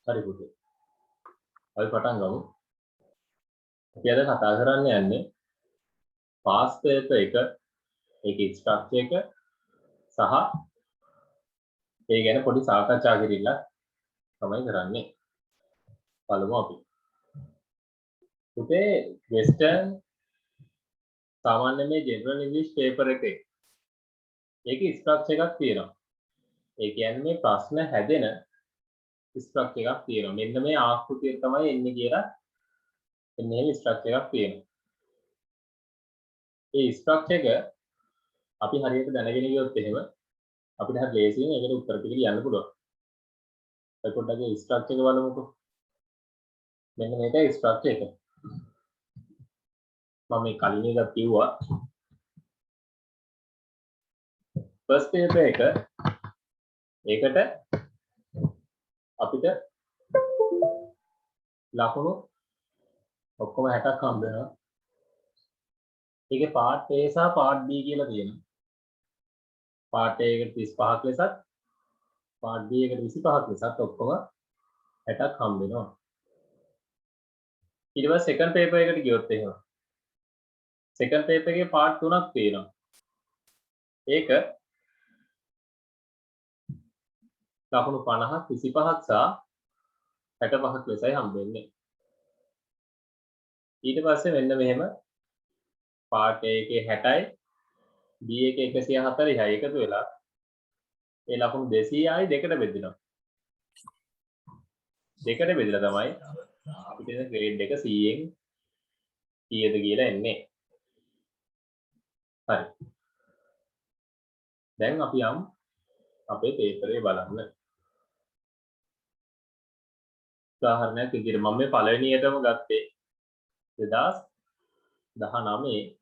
හරි පුතේ. අපි පටන් ගමු. අපි අද කතා කරන්න යන්නේ past paper එක ඒකේ ස්ට්‍රක්චර් එක සහ ඒ ගැන පොඩි සාකච්ඡා කිරීමක් තමයි කරන්නේ. බලමු අපි. පුතේ වෙස්ටර්න් සාමාන්‍ය මේ ජෙනරල් ඉංග්‍රීසි පේපර් එකේ ඒකේ ස්ට්‍රක්චර් එකක් තියෙනවා. ඒ කියන්නේ මේ ප්‍රශ්න හැදෙන ස්ට්‍රක්චර් එකක් තියෙනවා. මෙන්න මේ ආකෘතිය තමයි එන්නේ කියලා එන්නේ ස්ට්‍රක්චර් එකක් තියෙනවා. ඒ ස්ට්‍රක්චර් එක අපි හරියට දැනගෙන ගියොත් එහෙම අපිට හරි ලේසියෙන් ඒකට උත්තර ටික ලියන්න පුළුවන්. අපි පොඩ්ඩක් ඒ ස්ට්‍රක්චර් එක බලමුකෝ. මෙන්න මේකයි ස්ට්‍රක්චර් එක. මම මේ කලින් එකක් කිව්වා. ෆස්ට් පේපර් එක ඒකට අපිට ලකුණු ඔක්කොම 60ක් හම්බ වෙනවා. ඒකේ පාර්ට් A සහ පාර්ට් B කියලා තියෙනවා. පාර්ට් A එකට 35ක් ලෙසත් පාර්ට් B එකට 25ක් ලෙසත් ඔක්කොම 60ක් හම්බ වෙනවා. ඊට පස්සේ සෙකන්ඩ් පේපර් එකට ගියොත් එහෙම සෙකන්ඩ් පේපර් එකේ පාර්ට් 3ක් තියෙනවා. ඒක ලකුණු 50ක් 25ක් සහ 65ක් ලෙසයි හම්බ වෙන්නේ. ඊට පස්සේ මෙන්න මෙහෙම පාර්ට් A එකේ 60යි B එකේ 140යි එකතු වෙලා ඒ ලකුණු 200යි දෙකට බෙදෙනවා. දෙකට බෙදලා තමයි අපිට ග්‍රේඩ් එක 100න් කීයද කියලා එන්නේ. හරි. දැන් අපි යමු අපේ පේපරේ බලන්න. උදාහරණයක් විදිහට මම මේ පළවෙනියටම ගත්තේ 2019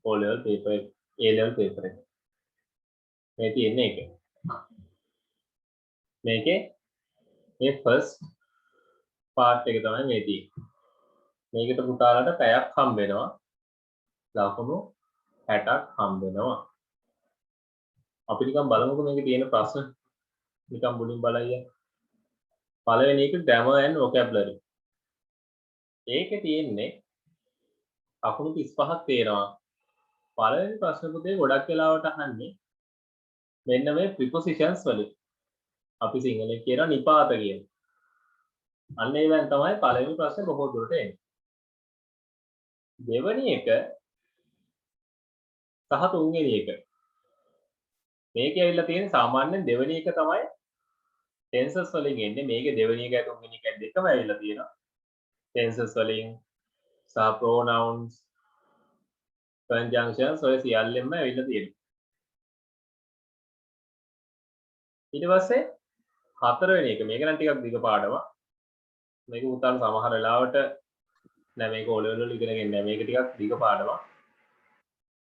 O level paper A level paper එක. මේ තියෙන්නේ එක. මේකේ මේ first part එක තමයි මේ තියෙන්නේ. මේකට පුතාලට පැයක් හම්බ වෙනවා. ලකුණු 60ක් හම්බ වෙනවා. අපි නිකන් බලමුකෝ මේකේ තියෙන ප්‍රශ්න. නිකන් මුලින් බලයිය. පළවෙනි එක grammar and vocabulary. ඒකේ තියෙන්නේ ලකුණු 35ක් තියෙනවා. පළවෙනි ප්‍රශ්න පුතේ ගොඩක් වෙලාවට අහන්නේ මෙන්න මේ prepositions වලින්. අපි සිංහලෙන් කියනවා නිපාත කියලා. අන්න ඒවෙන් තමයි පළවෙනි ප්‍රශ්නේ බොහෝ දුරට එන්නේ. දෙවෙනි එක සහ තුන්වෙනි එක. මේකේ ඇවිල්ලා තියෙන සාමාන්‍යයෙන් දෙවෙනි එක තමයි tenses වලින් එන්නේ. මේකේ දෙවෙනි එකයි තුන්වෙනි එකයි දෙකම ඇවිල්ලා තියෙනවා. tenses වලින් සහ pronouns conjunctions ඔය සියල්ලෙන්ම ඇවිල්ලා තියෙනවා. ඊට පස්සේ හතරවෙනි එක මේක නම් ටිකක් දිග පාඩමක්. මේක උතාල සමහර වෙලාවට නෑ මේක O level වල ඉගෙනගෙන නෑ මේක ටිකක් දිග පාඩමක්.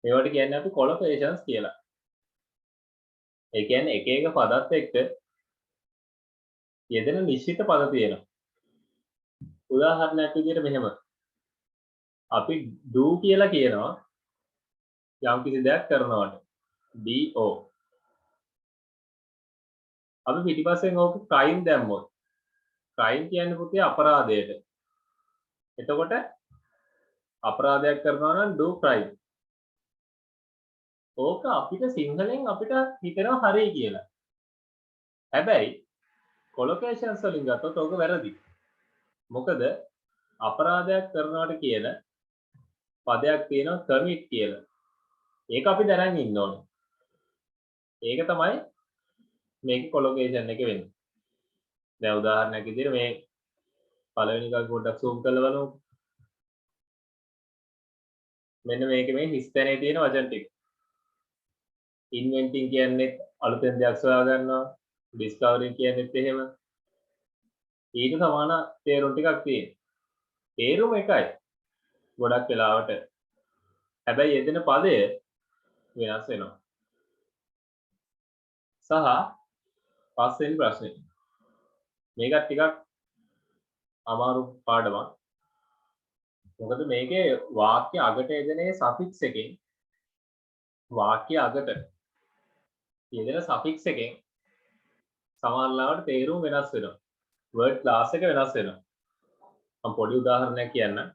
මේවට කියන්නේ අපි collocations කියලා. ඒ කියන්නේ එක එක පදත් එක්ක යෙදෙන නිශ්චිත පද තියෙනවා. උදාහරණයක් විදිහට මෙහෙම අපි do කියලා කියනවා යම් කිසි දෙයක් කරනවට do. අපි පිටිපස්සෙන් ඕක crime දැම්මොත් crime කියන්නේ පුතේ අපරාධයට. එතකොට අපරාධයක් කරනවා නම් do crime. ඕක අපිට සිංහලෙන් අපිට හිතෙනවා හරි කියලා. හැබැයි collocations වලින් ගත්තොත් ඕක වැරදි. මොකද අපරාධයක් කරනවට කියන පදයක් තියෙනවා commit කියලා. ඒක අපි දැනන් ඉන්න ඕනේ. ඒක තමයි මේකේ collocation එක වෙන්නේ. දැන් උදාහරණයක් විදිහට මේ පළවෙනි එක පොඩ්ඩක් zoom කරලා බලමු. මෙන්න මේකේ මේ හිස් තැනේ තියෙන වචන ටික. inventing කියන්නේ අලුතෙන් දෙයක් සොයා ගන්නවා. discovering කියන්නේත් එහෙම. ඊට සමාන තේරුම් ටිකක් තියෙනවා. තේරුම එකයි. ගොඩක් වෙලාවට. හැබැයි යෙදෙන පදය වෙනස් වෙනවා. සහ පස්වෙනි ප්‍රශ්නේ. මේක ටිකක් අමාරු පාඩමක්. මොකද මේකේ වාක්‍ය අගට යෙදෙනේ suffix එකෙන් වාක්‍ය අගට යෙදෙන suffix එකෙන් සමහරවිට තේරුම් වෙනස් වෙනවා. word class එක වෙනස් වෙනවා. මම පොඩි උදාහරණයක් කියන්නම්.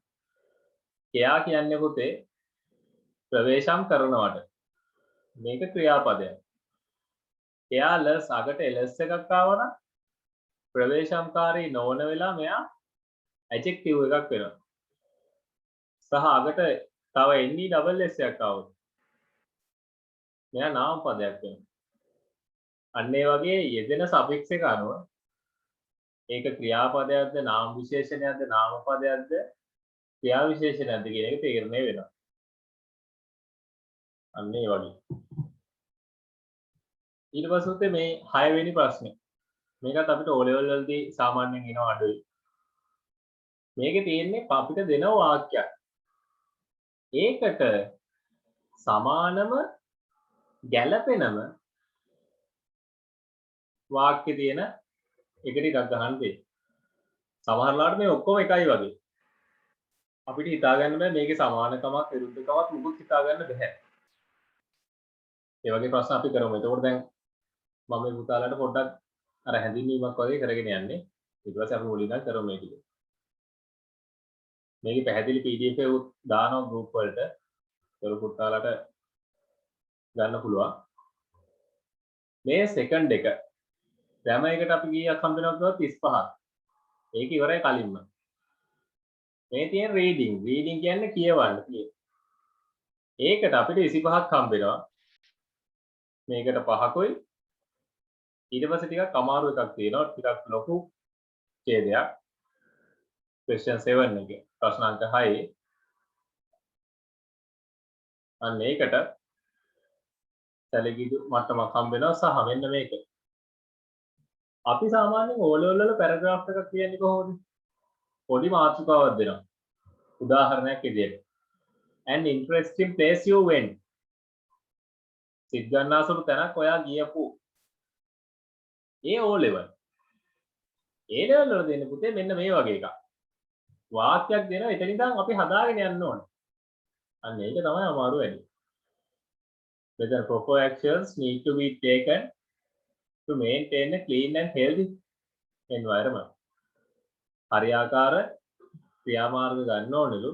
එයා කියන්නේ පුතේ ප්‍රවේශම් කරනවට. මේක ක්‍රියාපදයක්. එයා ලස් අගට ls එකක් ආවනම් ප්‍රවේශම්කාරී නොවන වෙලා මෙයා adjective එකක් වෙනවා. සහ අගට තව ne double s එකක් ආවොත් මෙයා නාම පදයක් වෙනවා. අන්න ඒ වගේ යෙදෙන suffix එක අනුව ඒක ක්‍රියාපදයක්ද නාම විශේෂණයක්ද නාම පදයක්ද ක්‍රියා විශේෂණයක්ද කියන එක තීරණය වෙනවා. අන්න ඒ වගේ. ඊට පස්සේ මේ 6 වෙනි ප්‍රශ්නේ. මේකත් අපිට O level වලදී සාමාන්‍යයෙන් එනවා අඩුයි. මේකේ තියෙන්නේ අපිට දෙන වාක්‍යයක්. ඒකට සමානම ගැළපෙනම වාක්‍ය තියෙන එක ටිකක් ගන්න තියෙනවා. සමහරවිට මේ ඔක්කොම එකයි වගේ. අපිට හිතා ගන්න බෑ මේකේ සමානකමක් විරුද්ධකමක් මුකුත් හිතා ගන්න බෑ. ඒ වගේ ප්‍රශ්න අපි කරමු. එතකොට දැන් මම මේ පුතාලට පොඩ්ඩක් අර හැඳින්වීමක් වගේ කරගෙන යන්නේ. ඊට පස්සේ අපි මුලින්ම කරමු මේ ටික. මේකේ පැහැදිලි PDF එක දානවා group වලට. ඒක පුතාලට ගන්න පුළුවන්. මේ second එක grammar එකට අපි කීයක් හම්බ වෙනවද කිව්වොත් 35ක්. ඒක ඉවරයි කලින්ම. මේ තියෙන reading කියන්නේ කියවන්න තියෙන. ඒකට අපිට 25ක් හම්බ වෙනවා. මේකට 5කුයි ඊට පස්සේ ටිකක් අමාරු එකක් තියෙනවා. ටිකක් ලොකු ඡේදයක්. question 7 එකේ ප්‍රශ්න අංක 6. අන්න ඒකට සැලකිලි මට්ටමක් හම්බ වෙනවා සහ මෙන්න මේක. අපි සාමාන්‍යයෙන් O level වල paragraph එකක් කියන්නේ කොහොමද? පොඩි මාතෘකාවක් දෙනවා. උදාහරණයක් විදියට. An interesting place you went. සිත් ගන්නාසුළු තැනක් ඔයා ගියපු. ඒ O level. A level වල දෙන්නේ පුතේ මෙන්න මේ වගේ එකක්. වාක්‍යයක් දෙනවා එතන ඉඳන් අපි හදාගෙන යන්න ඕනේ. අන්න ඒක තමයි අමාරු වැඩි. Whether proper actions need to be taken to maintain a clean and healthy environment. හරියාකාර ක්‍රියාමාර්ග ගන්න ඕනෙලු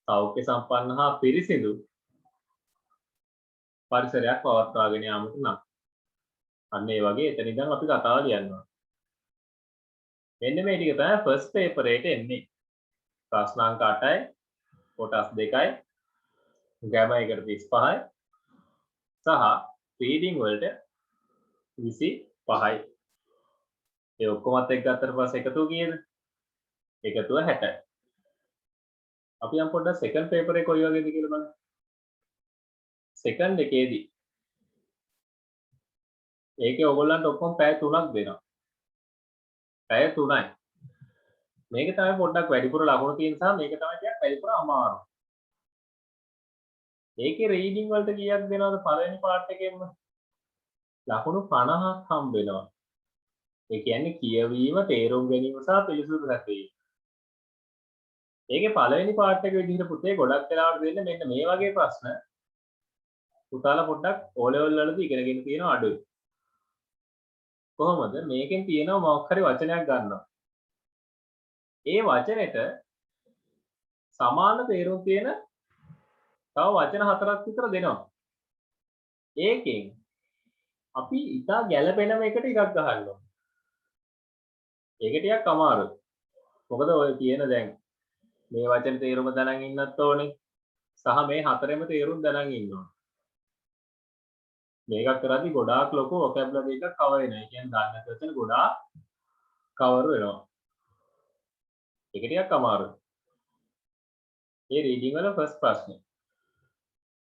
සෞඛ්‍ය සම්පන්න හා පිරිසිදු පරිසරයක් පවත්වාගෙන යාමට නම්. අන්න ඒ වගේ එතන ඉඳන් අපි කතාව ලියනවා. මෙන්න මේ ටික තමයි first paper එකට එන්නේ. ප්‍රශ්න අංක 8යි කොටස් 2යි grammar එකට 35යි සහ reading වලට 25යි. ඒ ඔක්කොමත් එක්ක ගත්තට පස්සේ එකතුව කීයද? එකතුව 60යි. අපි යම් පොඩ්ඩක් second paper එක කොයි වගේද කියලා බලන්න. second එකේදී ඒකේ ඔයගොල්ලන්ට ඔක්කොම පැය 3ක් දෙනවා. පැය 3යි. මේක තමයි පොඩ්ඩක් වැඩිපුර ලකුණු තියෙන නිසා මේක තමයි ටිකක් වැඩිපුර අමාරු. ඒකේ රීඩින් වලට කීයක් දෙනවද පළවෙනි පාර්ට් එකෙන්ම? ලකුණු 50ක් හම්බ වෙනවා. ඒ කියන්නේ කියවීම, තේරුම් ගැනීම සහ පිළිසුදු රැකීම. ඒකේ පළවෙනි පාර්ට් එක විදිහට පුතේ ගොඩක් වෙලාවට දෙන්නේ මෙන්න මේ වගේ ප්‍රශ්න. පුතාලා පොඩ්ඩක් O level වලදී ඉගෙනගෙන තියෙන අඩුයි. කොහොමද? මේකෙන් තියෙනවා මොකක් හරි වචනයක් ගන්නවා. ඒ වචනෙට සමාන තේරුම් තියෙන තව වචන 4ක් විතර දෙනවා. ඒකෙන් අපි ඉතා ගැළපෙනම එකට එකක් ගහන්න ඕනේ. ඒක ටිකක් අමාරුයි. මොකද ඔය කියන දැන් මේ වචන තේරුම දැනන් ඉන්නත් ඕනේ. සහ මේ හතරෙම තේරුම් දැනන් ඉන්න ඕනේ. මේක කරද්දි ගොඩාක් ලොකු vocabulary එකක් කවර් වෙනවා. ඒ කියන්නේ දන්න වචන ගොඩාක් කවර් වෙනවා. ඒක ටිකක් අමාරුයි. මේ රීඩින් වල ෆස්ට් ප්‍රශ්නේ.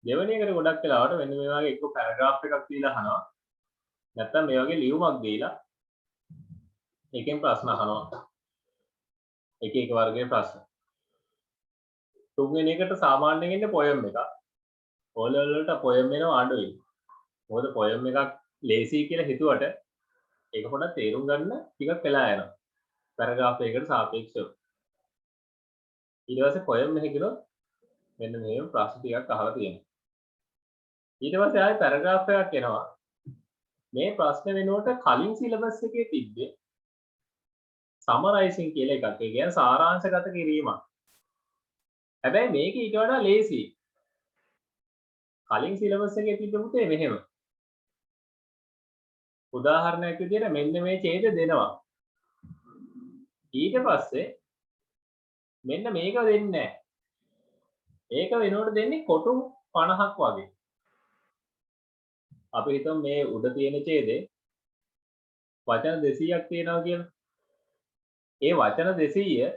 දෙවෙනි එකට ගොඩක් වෙලාවට මෙන්න මේ වගේ එක්ක පැරග්‍රාෆ් එකක් දීලා අහනවා. නැත්නම් මේ වගේ ලියුමක් දීලා එකෙන් ප්‍රශ්න අහනවා. එක එක වර්ගයේ ප්‍රශ්න. තුන්වෙනි එකට සාමාන්‍යයෙන් ඉන්නේ පොයම් එකක්. O level වලට පොයම් එනවා අඩුයි. මොකද පොයම් එකක් ලේසි කියලා හිතුවට ඒක පොඩ්ඩක් තේරුම් ගන්න ටිකක් වෙලා යනවා. පැරග්‍රාෆ් එකකට සාපේක්ෂව. ඊට පස්සේ පොයම් එකකිනොත් මෙන්න මෙහෙම ප්‍රශ්න ටිකක් අහලා තියෙනවා. ඊට පස්සේ ආයෙ පැරග්‍රාෆ් එකක් එනවා. මේ ප්‍රශ්න වෙනුවට කලින් සිලබස් එකේ තිබ්බේ සමරයිසින් කියලා එකක්. ඒ කියන්නේ සාරාංශගත කිරීමක්. හැබැයි මේක ඊට වඩා ලේසි. කලින් සිලබස් එකේ තිබ්බ පුතේ මෙහෙම. උදාහරණයක් විදියට මෙන්න මේ ඡේද දෙනවා. ඊට පස්සේ මෙන්න මේක දෙන්නේ නැහැ. ඒක වෙනුවට දෙන්නේ කොටු 50ක් වගේ. අපි හිතමු මේ උඩ තියෙන ඡේදේ වචන 200ක් තියෙනවා කියලා. ඒ වචන 200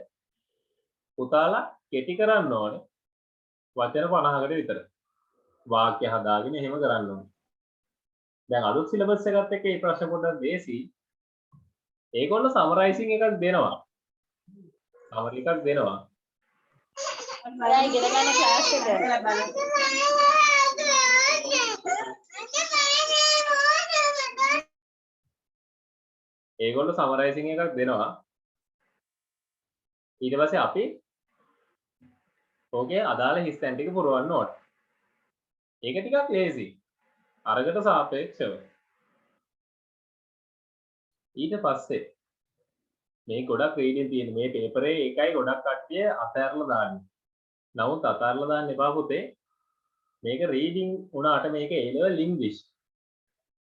පුතාලා කෙටි කරන්න ඕනේ වචන 50කට විතර. වාක්‍ය හදාගෙන එහෙම කරන්න ඕනේ. දැන් අලුත් සිලබස් එකත් එක්ක මේ ප්‍රශ්න පොඩ්ඩක් දේසි. ඒගොල්ලෝ සමරයිසින් එකක් දෙනවා. සමරි එකක් දෙනවා. මම ඉගෙන ගන්න ක්ලාස් එක. ඒගොල්ලෝ සමරයිසින් එකක් දෙනවා. ඊට පස්සේ අපි ඕකේ අදාළ හිස්තැන් ටික පුරවන්න ඕනේ. ඒක ටිකක් ලේසි. අරකට සාපේක්ෂව. ඊට පස්සේ මේ ගොඩක් රීඩින් තියෙන මේ පේපරේ එකයි ගොඩක් කට්ටිය අතහැරලා දාන්නේ. නමුත් අතහැරලා දාන්න එපා පුතේ. මේක රීඩින් උනාට මේක A level English.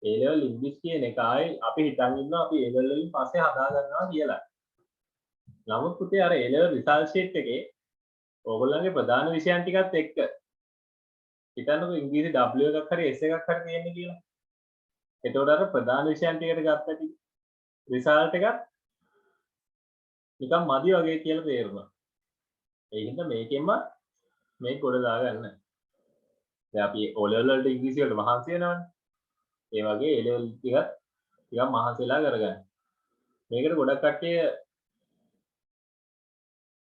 A level English කියන එක ආයි අපි හිතන් ඉන්නවා අපි A level වලින් පස්සේ හදා ගන්නවා කියලා. නමුත් පුතේ අර A level result sheet එකේ ඕගොල්ලන්ගේ ප්‍රධාන විෂයන් ටිකත් එක්ක හිතන්නකෝ ඉංග්‍රීසි W එකක් හරි S එකක් හරි තියෙන්නේ කියලා. එතකොට අර ප්‍රධාන විෂයන් ටිකට ගත්තටි result එකත් නිකන් මදි වගේ කියලා තේරුණා. ඒ හින්දා මේකෙන්ම මේක ගොඩ දාගන්න. දැන් අපි O level වලට ඉංග්‍රීසි වලට මහන්සි වෙනවනේ. ඒ වගේ A level ටිකක් මහන්සිලා කරගන්න. මේකට ගොඩක් කට්ටිය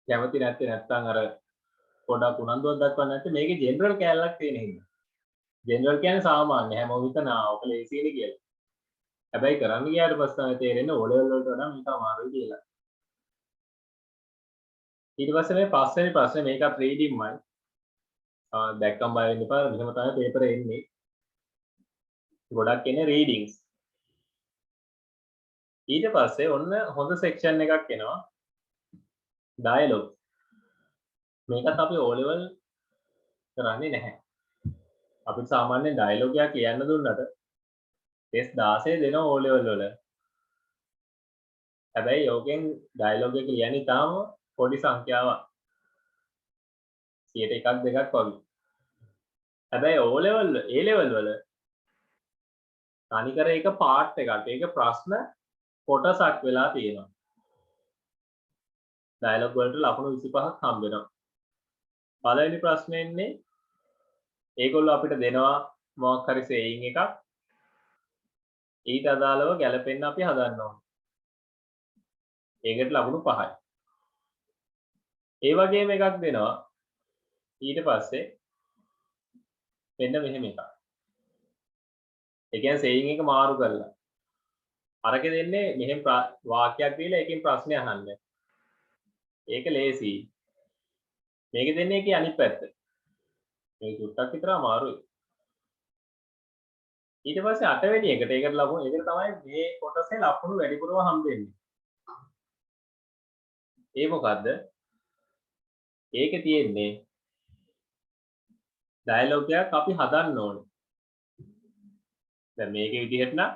කැමති නැත්නම් අර පොඩක් උනන්දුවක් දක්වන්නේ නැත්නම් මේකේ ජෙනරල් කැලලක් තියෙන හින්දා. ජෙනරල් කියන්නේ සාමාන්‍ය හැමෝම හිතන ඔක ලේසියිනේ කියලා. හැබැයි කරන්න ගියාට පස්සේ තමයි තේරෙන්නේ O level වලට වඩා මේක අමාරුයි කියලා. ඊට පස්සේ මේ පස්වෙනි ප්‍රශ්නේ මේකත් රීඩින්ග්මයි. දැක්කම බය වෙන්න එපා. මෙහෙම තමයි පේපරේ එන්නේ. ගොඩක් එන්නේ රීඩින්ග්ස්. ඊට පස්සේ ඔන්න හොඳ සෙක්ෂන් එකක් එනවා. ඩයලොග්. මේකත් අපි O level කරන්නේ නැහැ. අපිට සාමාන්‍යයෙන් ඩයලොග් එකක් කියන්න දුන්නට ටෙස්ට් 16 දෙනවා O level වල. හැබැයි ඕකෙන් ඩයලොග් එක ලියන්නේ තාම පොඩි සංඛ්‍යාවක්. 100ට එකක් දෙකක් වගේ. හැබැයි O level A level වල තනිකර එක පාර්ට් එකක්. ඒක ප්‍රශ්න කොටසක් වෙලා තියෙනවා. ඩයලොග් වලට ලකුණු 25ක් හම්බ වෙනවා. පළවෙනි ප්‍රශ්නේ ඉන්නේ ඒගොල්ලෝ අපිට දෙනවා මොකක් හරි saying එකක්. ඊට අදාළව ගැලපෙන්න අපි හදන්න ඕනේ. ඒකට ලකුණු 5යි. ඒ වගේම එකක් දෙනවා. ඊට පස්සේ මෙන්න මෙහෙම එකක්. ඒ කියන්නේ saying එක මාරු කරලා. අරකේ දෙන්නේ මෙහෙම වාක්‍යයක් දීලා ඒකෙන් ප්‍රශ්නය අහන්න. ඒක ලේසි. මේක දෙන්නේ ඒකේ අනිත් පැත්ත. මේක චුට්ටක් විතර අමාරුයි. ඊට පස්සේ 8 වෙනි එකට ඒකට ලකුණු ඒකට තමයි මේ කොටසේ ලකුණු වැඩිපුරම හම්බෙන්නේ. ඒ මොකද්ද? ඒකේ තියෙන්නේ ඩයලොග් එකක් අපි හදන්න ඕනේ. දැන් මේකේ විදිහට නම්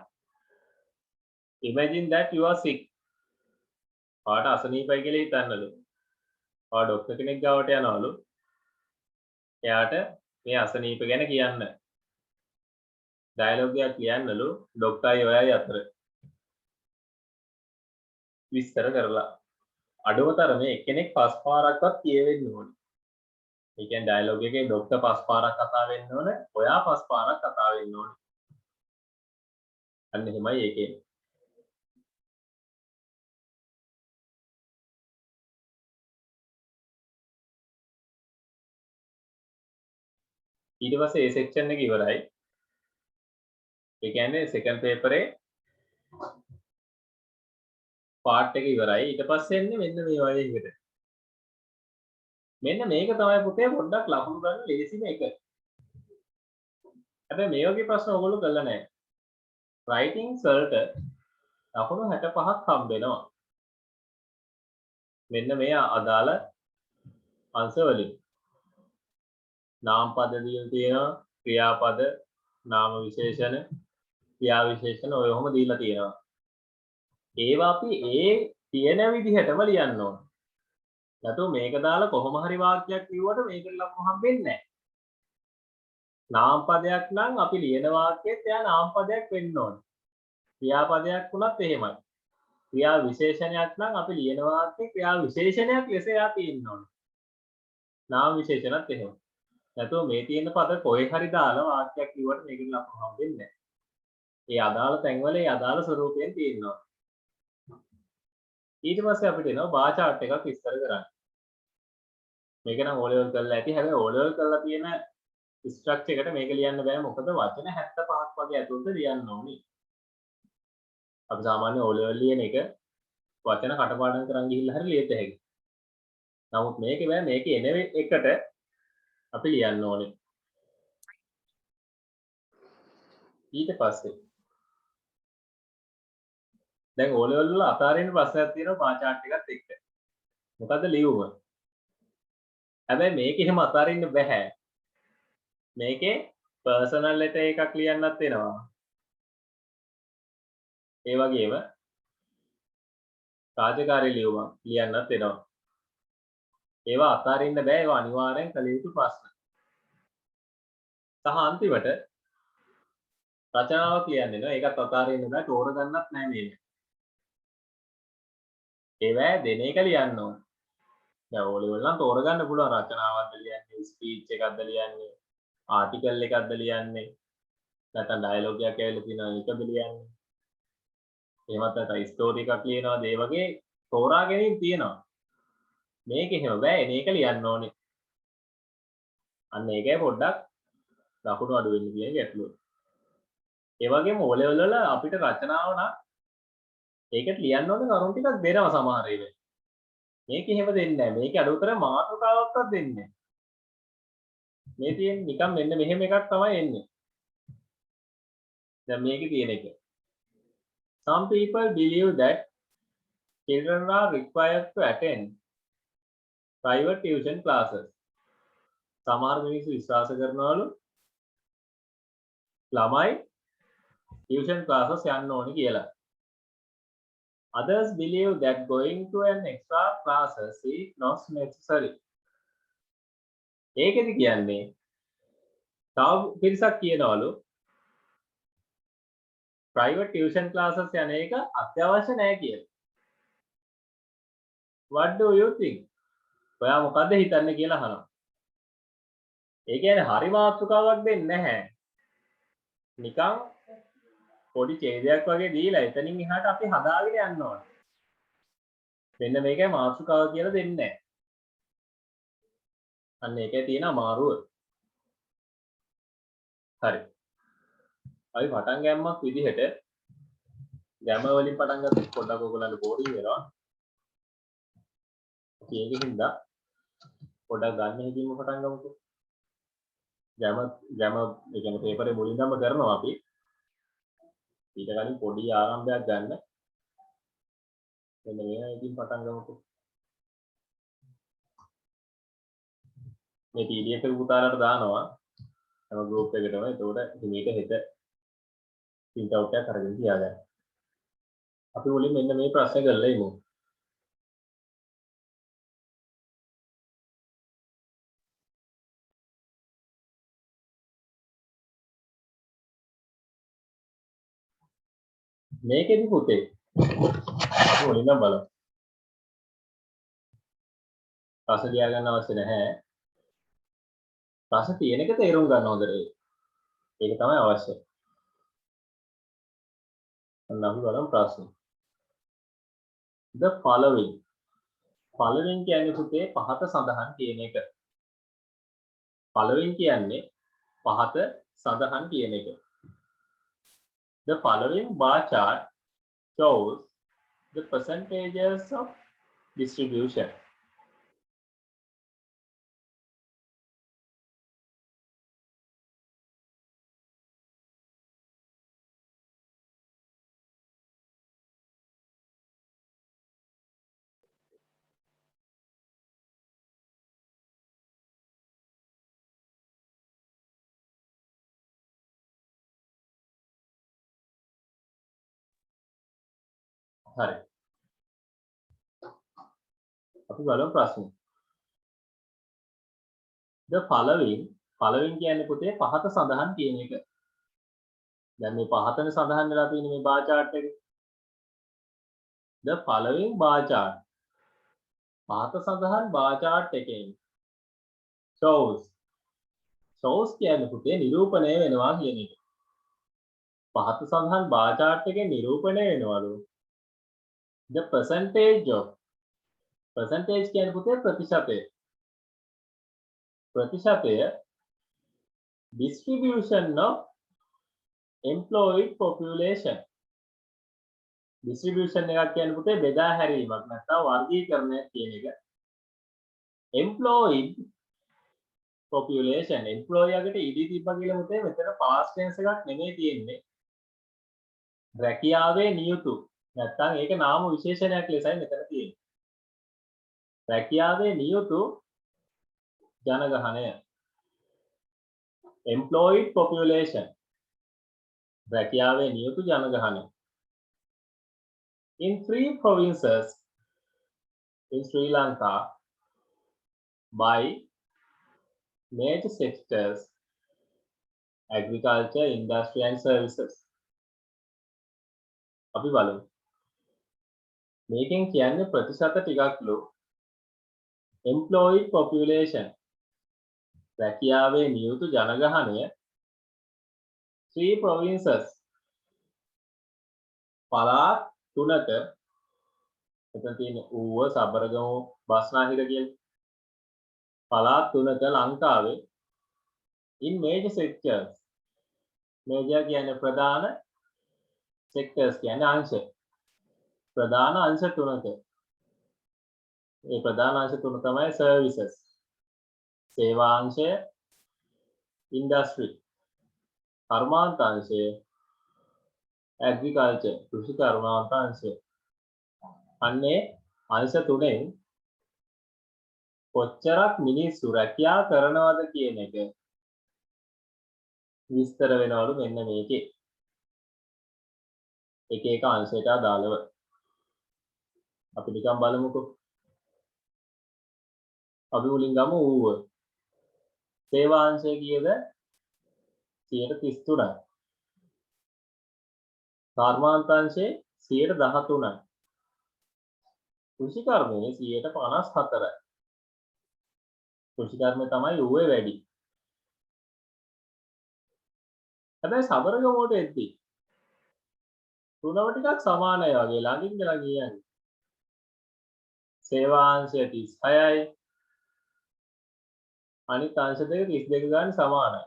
imagine that you are sick. පාට අසනීපයි කියලා හිතන්නලු. ආ ડોක්ටර් කෙනෙක් ගාවට යනවලු. එයාට මේ අසනීප ගැන කියන්න. ඩයලොග් එකක් කියන්නලු ડોක්ටර්යි ඔයයි අතර. විස්තර කරලා. අඩුමතරමේ එක්කෙනෙක් 5 පාරක්වත් කියවෙන්න ඕනේ. ඒ කියන්නේ ඩයලොග් එකේ ડોක්ටර් 5 පාරක් කතා වෙන්න ඕනේ. ඔයා 5 පාරක් කතා වෙන්න ඕනේ. අන්න එහෙමයි ඒකේ. ඊට පස්සේ ඒ සෙක්ෂන් එක ඉවරයි. ඒ කියන්නේ සෙකන්ඩ් පේපරේ පාර්ට් එක ඉවරයි. ඊට පස්සේ එන්නේ මෙන්න මේ වගේ එකට. මෙන්න මේක තමයි පුතේ පොඩ්ඩක් ලකුණු ගන්න ලේසිම එක. හැබැයි මේ වගේ ප්‍රශ්න ඔයගොල්ලෝ කරලා නැහැ. writings වලට ලකුණු 65ක් හම්බ වෙනවා. මෙන්න මේ අදාළ අංශ වලින්. නාම පද දීලා තියෙනවා, ක්‍රියාපද, නාම විශේෂණ, ක්‍රියා විශේෂණ ඔය ඔහොම දීලා තියෙනවා. ඒවා අපි ඒ තියෙන විදිහටම ලියන්න ඕන. නැතු මේක දාලා කොහොම හරි වාක්‍යයක් ලියුවට මේකට ලකුණු හම්බෙන්නේ නැහැ. නාම පදයක් නම් අපි ලියන වාක්‍යෙත් එයා නාම පදයක් වෙන්න ඕන. ක්‍රියාපදයක් වුණත් එහෙමයි. ක්‍රියා විශේෂණයක් නම් අපි ලියන වාක්‍යේ ක්‍රියා විශේෂණයක් ලෙස එයා තියෙන්න ඕන. නාම විශේෂණත් එහෙම. නැතුව මේ තියෙන පද කොහේ හරි දාලා වාක්‍යයක් ලියුවට මේකට ලකුණු හම්බෙන්නේ නැහැ. ඒ අදාළ තැන්වල ඒ අදාළ ස්වරූපයෙන් තියෙනවා. ඊට පස්සේ අපිට එනවා බාර් chart එකක් විස්තර කරන්න. මේක නම් O level කරලා ඇති. හැබැයි O level කරලා තියෙන ස්ට්‍රක්චර් එකට මේක ලියන්න බෑ. මොකද වචන 75ක් වගේ ඇතුළත ලියන්න ඕනේ. අපි සාමාන්‍ය O level ලියන එක වචන කටපාඩම් කරන් ගිහිල්ලා හරි ලියත හැකියි. නමුත් මේකේ බෑ. මේකේ එන එකට අපි ලියන්න ඕනේ. ඊට පස්සේ දැන් O level වල අතාරින්න ප්‍රශ්නයක් තියෙනවා බාර් chart එකත් එක්ක. මොකද්ද ලියුම? හැබැයි මේක එහෙම අතාරින්න බෑ. මේකේ පර්සනල් ලෙටර් එකක් ලියන්නත් වෙනවා. ඒ වගේම රාජකාරී ලියුමක් ලියන්නත් වෙනවා. ඒවා අතාරින්න බෑ. ඒවා අනිවාර්යෙන් කළ යුතු ප්‍රශ්න. සහ අන්තිමට රචනාවක් ලියන්න වෙනවා. ඒකත් අතාරින්න බෑ. තෝරගන්නත් නෑ මේක. ඒවැ දෙන එක ලියන්න ඕන. දැන් O level නම් තෝරගන්න පුළුවන් රචනාවක්ද ලියන්නේ, ස්පීච් එකක්ද ලියන්නේ, ආටිකල් එකක්ද ලියන්නේ, නැත්නම් ඩයලොග් එකක් ඇවිල්ලා තියෙනවා ඒකද ලියන්නේ. එහෙමත් නැත්නම් ස්ටෝරි එකක් ලියනවාද ඒ වගේ තෝරා ගැනීම තියෙනවා. මේක එහෙම බෑ. මේක ලියන්න ඕනේ. අන්න ඒකයි පොඩ්ඩක් ලකුණු අඩු වෙන්න කියන ගැටලුව. ඒ වගේම O level වල අපිට රචනාව නම් ඒකට ලියන්න ඕනේ කරුණු ටිකක් දෙනවා සමහර ඒවා. මේක එහෙම දෙන්නේ නැහැ. මේක අඩුතර මාතෘකාවක්වත් දෙන්නේ නැහැ. මේ තියෙන්නේ නිකන් මෙන්න මෙහෙම එකක් තමයි එන්නේ. දැන් මේකේ තියෙන එක. Some people believe that children are required to attend private tuition classes. සමහර මිනිස්සු විශ්වාස කරනවලු ළමයි tuition classes යන්න ඕනේ කියලා. Others believe that going to an extra classes is not necessary. ඒකෙදි කියන්නේ තව පිරිසක් කියනවලු private tuition classes යන එක අත්‍යවශ්‍ය නැහැ කියලා. What do you think? ඔයා මොකද්ද හිතන්නේ කියලා අහනවා. ඒ කියන්නේ හරි මාතෘකාවක් දෙන්නේ නැහැ. නිකන් පොඩි ඡේදයක් වගේ දීලා එතනින් එහාට අපි හදාගෙන යන්න ඕනේ. මෙන්න මේකයි මාතෘකාව කියලා දෙන්නේ නැහැ. අන්න ඒකේ තියෙන අමාරුව. හරි. අපි පටන් ගන්නමක් විදිහට ගැම වලින් පටන් ගත්තොත් පොඩ්ඩක් ඔයගොල්ලන්ට බෝරින් වෙනවා. අපි ඒකෙන්ද පොඩ්ඩක් ගන්න හැදීම පටන් ගමුකෝ. ගැම ඒ කියන්නේ පේපරේ මුලින්දම කරනවා අපි. ඊට කලින් පොඩි ආරම්භයක් ගන්න. මෙන්න මේ ඉතින් පටන් ගමුකෝ. මේ PDF එක පුතාලට දානවා. හැම ගෲප් එකකටම. එතකොට මේක හෙට print out එකක් අරගෙන තියාගන්න. අපි මුලින් මෙන්න මේ ප්‍රශ්නේ කරලා ඉමු. මේකෙදි පුතේ මුලින්ම බලමු. ප්‍රශ්න ලියා ගන්න අවශ්‍ය නැහැ. ප්‍රශ්න තියෙන එක තේරුම් ගන්න හොඳට. ඒක තමයි අවශ්‍ය. අන්න අපි බලමු ප්‍රශ්න. The following කියන්නේ පුතේ පහත සඳහන් කියන එක. following කියන්නේ පහත සඳහන් කියන එක. The following bar chart shows the percentages of distribution. හරි. අපි බලමු ප්‍රශ්නේ. the following කියන්නේ පුතේ පහත සඳහන් කියන එක. දැන් මේ පහතනේ සඳහන් වෙලා තියෙන්නේ මේ bar chart එකේ. the following bar chart. පහත සඳහන් bar chart එකෙන් shows කියන්නේ පුතේ නිරූපණය වෙනවා කියන එක. පහත සඳහන් bar chart එකෙන් නිරූපණය වෙනවලු the percentage කියන්නේ පුතේ ප්‍රතිශතය distribution of employed population. distribution එකක් කියන්නේ පුතේ බෙදා හැරීමක් නැත්නම් වර්ගීකරණයක් කියන එක. employed population employee යකට ඉදී තිබ්බා කියලා පුතේ මෙතන past tense එකක් නෙමෙයි තියෙන්නේ. රැකියාවේ නියුතු නැත්නම් ඒක නාම විශේෂණයක් ලෙසයි මෙතන තියෙන්නේ. රැකියාවේ නියුතු ජනගහනය employed population රැකියාවේ නියුතු ජනගහනය. In 3 provinces in Sri Lanka by major sectors agriculture, industry and services. අපි බලමු. මේකෙන් කියන්නේ ප්‍රතිශත ටිකක්ලු employed population රැකියාවේ නියුතු ජනගහනය 3 provinces පළාත් 3ක එතන තියෙන ඌව සබරගමු බස්නාහිර කියලා පළාත් 3ක ලංකාවේ in major sectors major කියන්නේ ප්‍රධාන sectors කියන්නේ අංශ ප්‍රධාන අංශ 3ක මේ ප්‍රධාන අංශ 3 තමයි services සේවාංශය industry කර්මාන්තාංශය agriculture කෘෂි කර්මාන්තාංශය අන්නේ අංශ තුනෙන් කොච්චරක් මිනිස්සු රැකියාව කරනවද කියන එක විස්තර වෙනවලු මෙන්න මේකේ එක එක අංශයට අදාළව අපි නිකන් බලමුකෝ අපි මුලින් ගමු ඌව සේවාංශය කීයද 33යි කර්මාන්තාංශයේ 13යි කෘෂි කර්මයේ 54යි කෘෂි කර්මය තමයි ඌවේ වැඩි හැබැයි සබරගමුවට එද්දි තුනම ටිකක් සමානයි වගේ ළඟින් ළඟ කියන්නේ සේවාංශය 36යි අනිත් අංශ දෙක 32 ගන්න සමානයි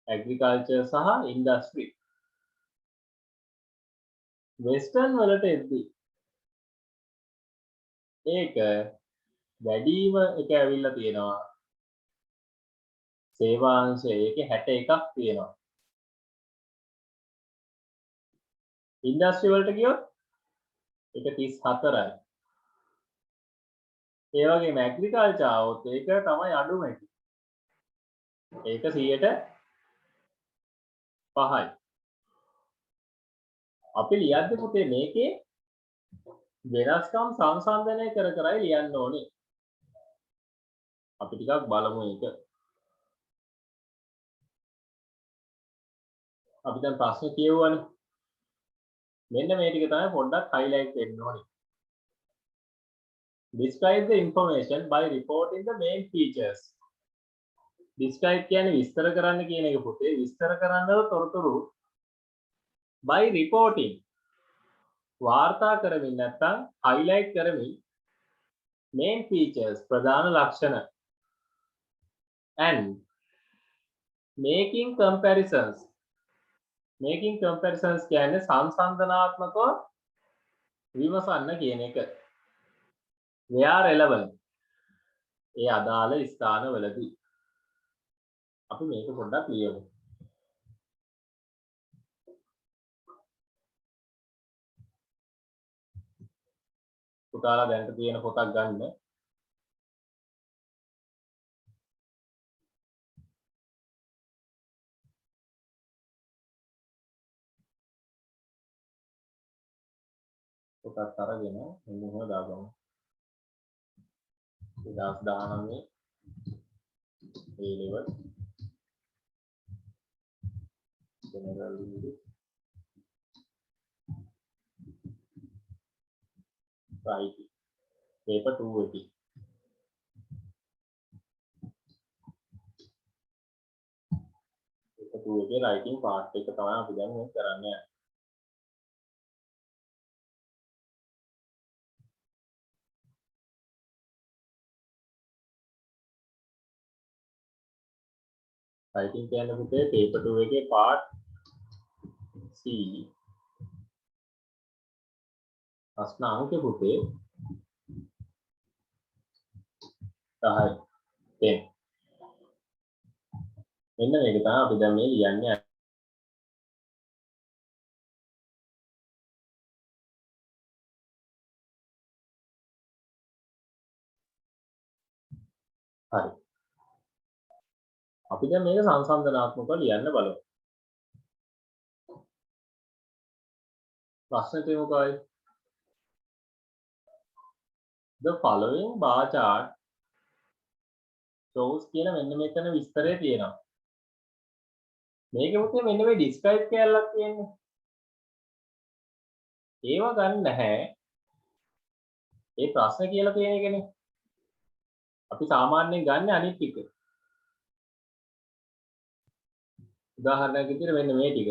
agriculture සහ industry western වලට එද්දි ඒක වැඩිම එක ඇවිල්ලා තියෙනවා සේවාංශය ඒකේ 61ක් තියෙනවා industry වලට ගියොත් ඒක 34යි ඒ වගේම agriculture આવොත් ඒක තමයි අඩුම එක ඒක 100ට 5යි අපි ලියද්දි පුතේ මේකේ වෙනස්කම් සංසන්දනය කර කරයි ලියන්න ඕනේ අපි ටිකක් බලමු ඒක අපි දැන් ප්‍රශ්න කියවුවානේ මෙන්න මේ ටික තමයි පොඩ්ඩක් highlight වෙන්න ඕනේ describe the information by reporting the main features describe කියන්නේ විස්තර කරන්න කියන එක පුතේ විස්තර කරන්නව තොරතුරු by reporting වාර්තා කරමින් නැත්නම් highlight කරමින් main features ප්‍රධාන ලක්ෂණ and making comparisons කියන්නේ සංසන්දනාත්මකව විමසන්න කියන එක where relevant ඒ අදාළ ස්ථානවලදී අපි මේක පොඩ්ඩක් ලියමු පුතාලා දැනට තියෙන පොතක් ගන්න පොතක් අරගෙන මෙන්න මෙහෙම දාගමු. 2019 A level general English writing paper 2 එකේ paper 2 එකේ writing part එක තමයි අපි දැන් මේ කරන්නේ. writing කියන්නේ පුතේ paper 2 එකේ part C ප්‍රශ්න අංක පුතේ 10 10 මෙන්න මේක තමයි අපි දැන් මේ ලියන්නේ. හරි. අපි දැන් මේක සංසන්දනාත්මකව ලියන්න බලමු. ප්‍රශ්න තුනකයි. The following bar chart shows කියන මෙන්න මෙතන විස්තරය තියෙනවා. මේකෙ මුත්තේ මෙන්න මේ describe කැලලක් තියෙන්නේ. ඒව ගන්න නැහැ. ඒ ප්‍රශ්න කියලා තියෙන එකනේ. අපි සාමාන්‍යයෙන් ගන්න අනිත් ටික. උදාහරණයක් විදිහට මෙන්න මේ ටික.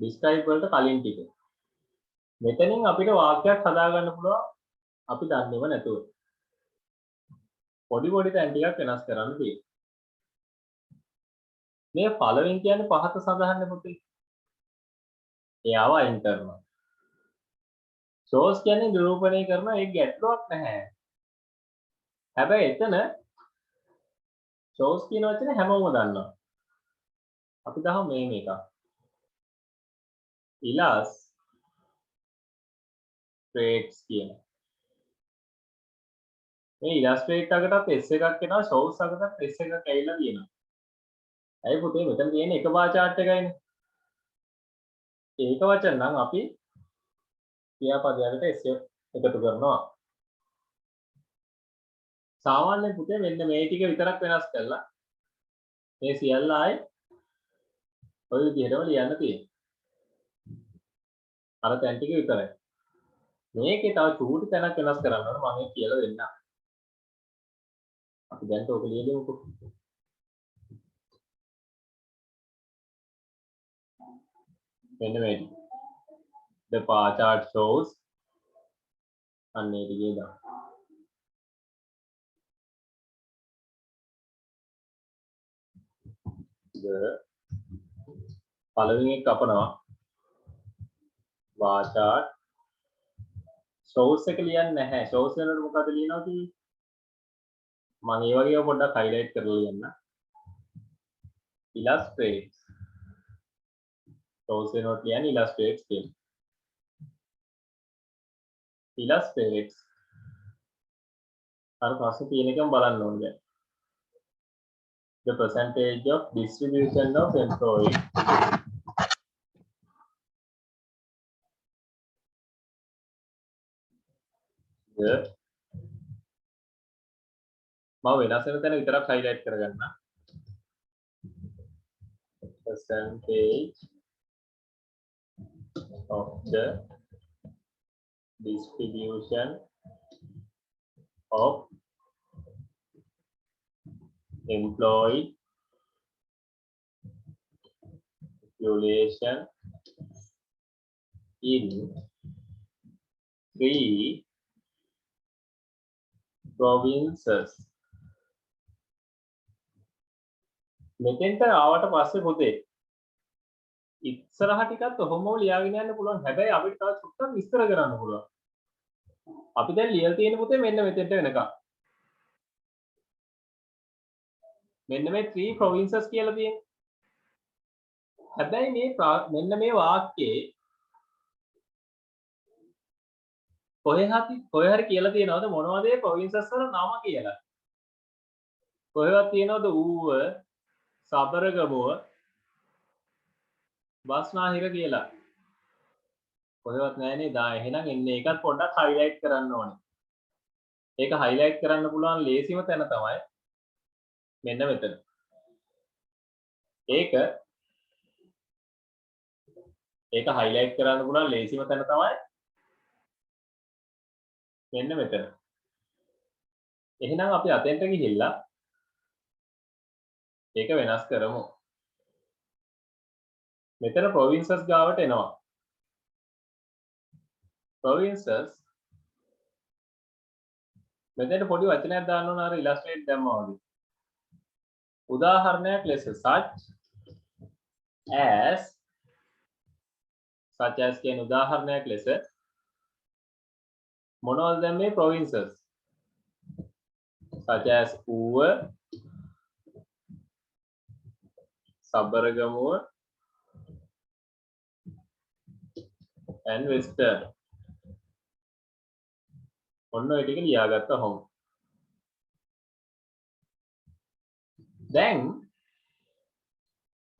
describe වලට කලින් ටික. මෙතනින් අපිට වාක්‍යයක් හදා ගන්න පුළුවන් අපි දන්නේව නැතුව. පොඩි පොඩි තැන් ටිකක් වෙනස් කරන්න තියෙනවා. මේ following කියන්නේ පහත සඳහන් පුතේ. එයාව අයින් කරනවා. shows කියන්නේ නිරූපණය කරන ඒ ගැටලුවක් නැහැ. හැබැයි එතන shows කියන වචනේ හැමෝම දන්නවා. අපි දහම මේක. illustrates කියන. මේ illustrate එකටත් s එකක් එනවා shows එකටත් s එකක් ඇවිල්ලා තියෙනවා. ඇයි පුතේ මෙතන තියෙන එක බාර් chart එකයිනේ. ඒක වචන නම් අපි ක්‍රියාපදයකට s එකතු කරනවා. සාමාන්‍ය පුතේ මෙන්න මේ ටික විතරක් වෙනස් කරලා මේ සියල්ල ආයේ ඔය විදිහටම ලියන්න තියෙනවා. අර තැන් ටික විතරයි. මේකේ තව චූටි තැනක් වෙනස් කරන්න ඕන මම කියලා දෙන්නම්. අපි දැන් ඔක ලියමුකෝ. මෙන්න මේ the bar chart shows අන්නේ ටිකේ දාන්න. the following එක කපනවා. bar chart shows එක ලියන්නේ නැහැ. shows වෙනකොට මොකද ලියනවා කිව්වේ? මම ඒ වගේම පොඩ්ඩක් highlight කරලා ලියන්න. illustrates shows වෙනකොට ලියන්නේ illustrates කියන. illustrates අර පස්සේ තියෙන එකම බලන්න ඕනේ දැන්. the percentage of distribution of employees මම වෙනස් වෙන තැන විතරක් highlight කරගන්න. percentage of the distribution of employee population in 3 provinces. මෙතෙන්ට ආවට පස්සේ පොතේ ඉස්සරහ ටිකත් ඔහොමම ලියාගෙන යන්න පුළුවන්. හැබැයි අපිට තව චුට්ටක් විස්තර කරන්න පුළුවන්. අපි දැන් ලියලා තියෙන පොතේ මෙන්න මෙතෙන්ට වෙනකම්. මෙන්න මේ 3 provinces කියලා තියෙන්නේ. හැබැයි මෙන්න මේ වාක්‍යයේ කොහේ හරි කියලා තියෙනවද මොනවද මේ provinces වල නම කියලා? කොහෙවත් තියෙනවද ඌව, සබරගමුව, බස්නාහිර කියලා? කොහෙවත් නැහැ නේද? එහෙනම් එන්න ඒකත් පොඩ්ඩක් highlight කරන්න ඕනේ. ඒක highlight කරන්න පුළුවන් ලේසිම තැන තමයි මෙන්න මෙතන. ඒක highlight කරන්න පුළුවන් ලේසිම තැන තමයි මෙන්න මෙතන. එහෙනම් අපි අතෙන්ට ගිහිල්ලා ඒක වෙනස් කරමු. මෙතන provinces ගාවට එනවා. provinces මෙතන පොඩි වචනයක් දාන්න ඕන අර illustrate දැම්මා වගේ. උදාහරණයක් ලෙස such as කියන උදාහරණයක් ලෙස මොනවද දැන් මේ provinces such as Uva Sabaragamuwa and western ඔන්න ඔය ටික ලියාගත්තා හොම. දැන්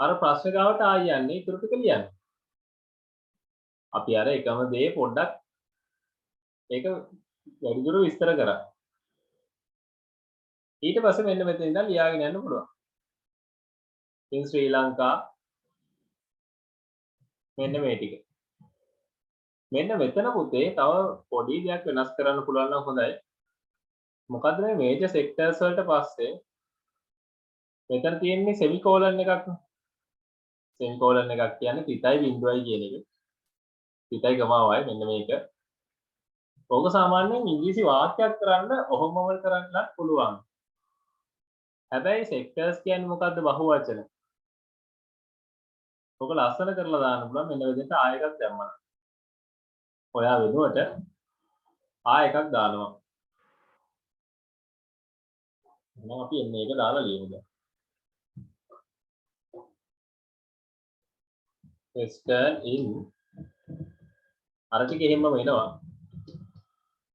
අර ප්‍රශ්න ගාවට ආය යන්නේ ඉතුරු ටික ලියන්න. අපි අර එකම දේ පොඩ්ඩක් ඒක වැඩිදුර විස්තර කරා. ඊට පස්සේ මෙන්න මෙතන ඉඳන් ලියාගෙන යන්න පුළුවන්. in ශ්‍රී ලංකා මෙන්න මේ ටික. මෙන්න මෙතන පුතේ තව පොඩි දෙයක් වෙනස් කරන්න පුළුවන් නම් හොඳයි. මොකද්ද මේ මේජර් සෙක්ටර්ස් වලට පස්සේ මෙතන තියෙන්නේ සෙමිකෝලන් එකක්. සෙමිකෝලන් එකක් කියන්නේ පිටයි බිඳුවයි කියන එක. පිටයි ගමාවයි මෙන්න මේක. ඕක සාමාන්‍යයෙන් ඉංග්‍රීසි වාක්‍යයක් කරන්න ඔහොමම කරන්නත් පුළුවන්. හැබැයි සෙක්ටර්ස් කියන්නේ මොකද්ද බහුවචන. ඕක ලස්සන කරලා දාන්න පුළුවන් මෙන්න විදිහට ආය එකක් දැම්මම. ඔයා වෙනුවට ආය එකක් දානවා. එහෙනම් අපි එන්නේ ඒක දාලා ලියමු දැන්. western in අර ටික එහෙම වෙනවා.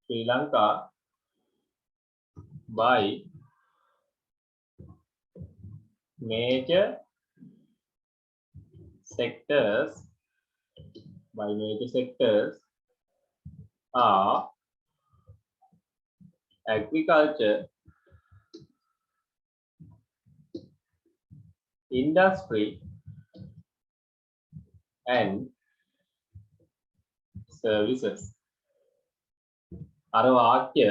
ශ්‍රී Lanka by major sectors are agriculture, industry and services. අර වාක්‍ය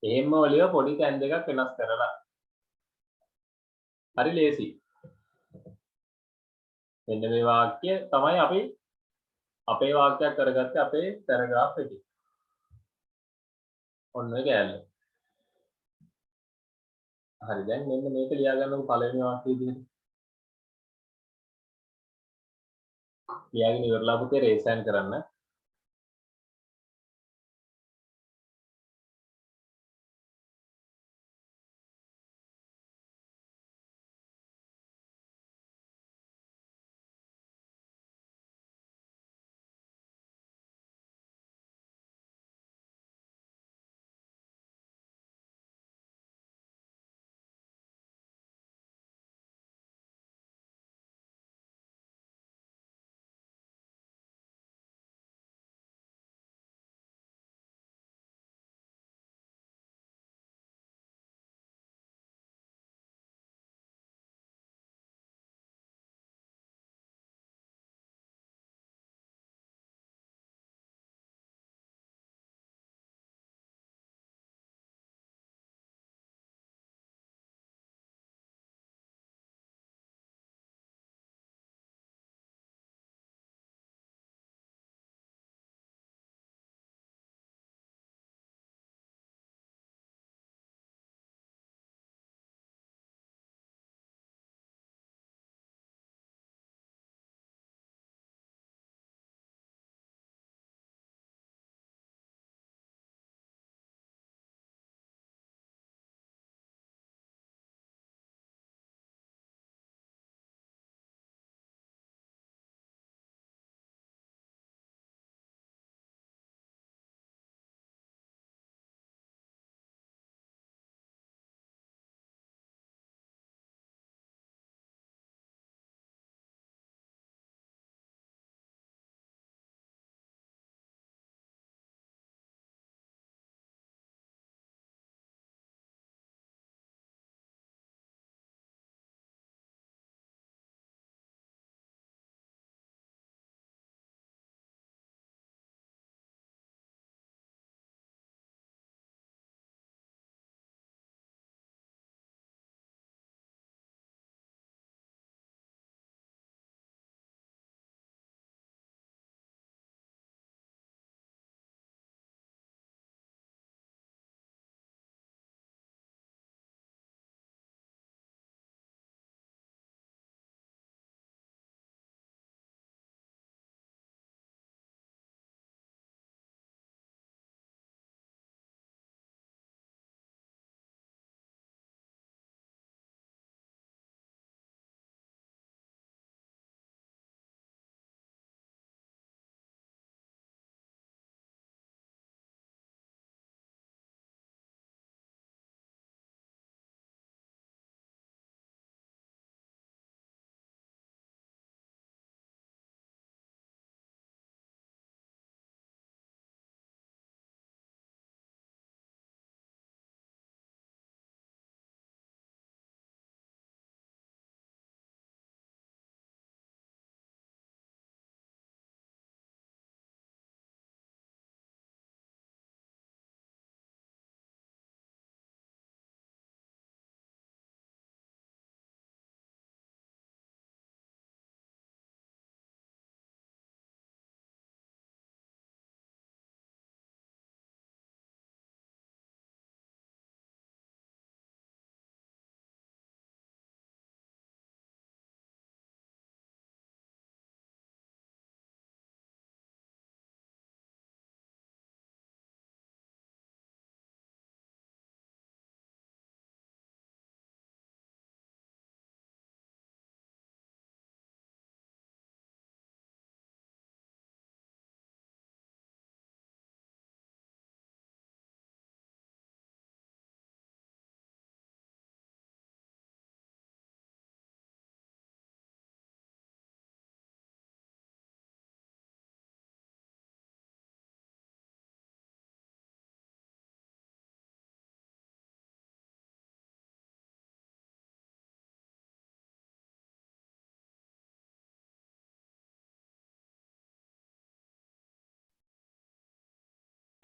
එහෙම වලිය පොඩි තැන් දෙකක් වෙනස් කරලා. හරි ලේසි. මෙන්න මේ වාක්‍ය තමයි අපි අපේ වාක්‍යයක් කරගත්තේ අපේ පැරග්‍රාෆ් එකේ. ඔන්න ඔය කෑල්ල. හරි දැන් මෙන්න මේක ලියා ගන්නකො පළවෙනි වාක්‍ය විදිහට. ලියාගෙන ඉවරලා පුතේ රේස් හෑන්ඩ් කරන්න.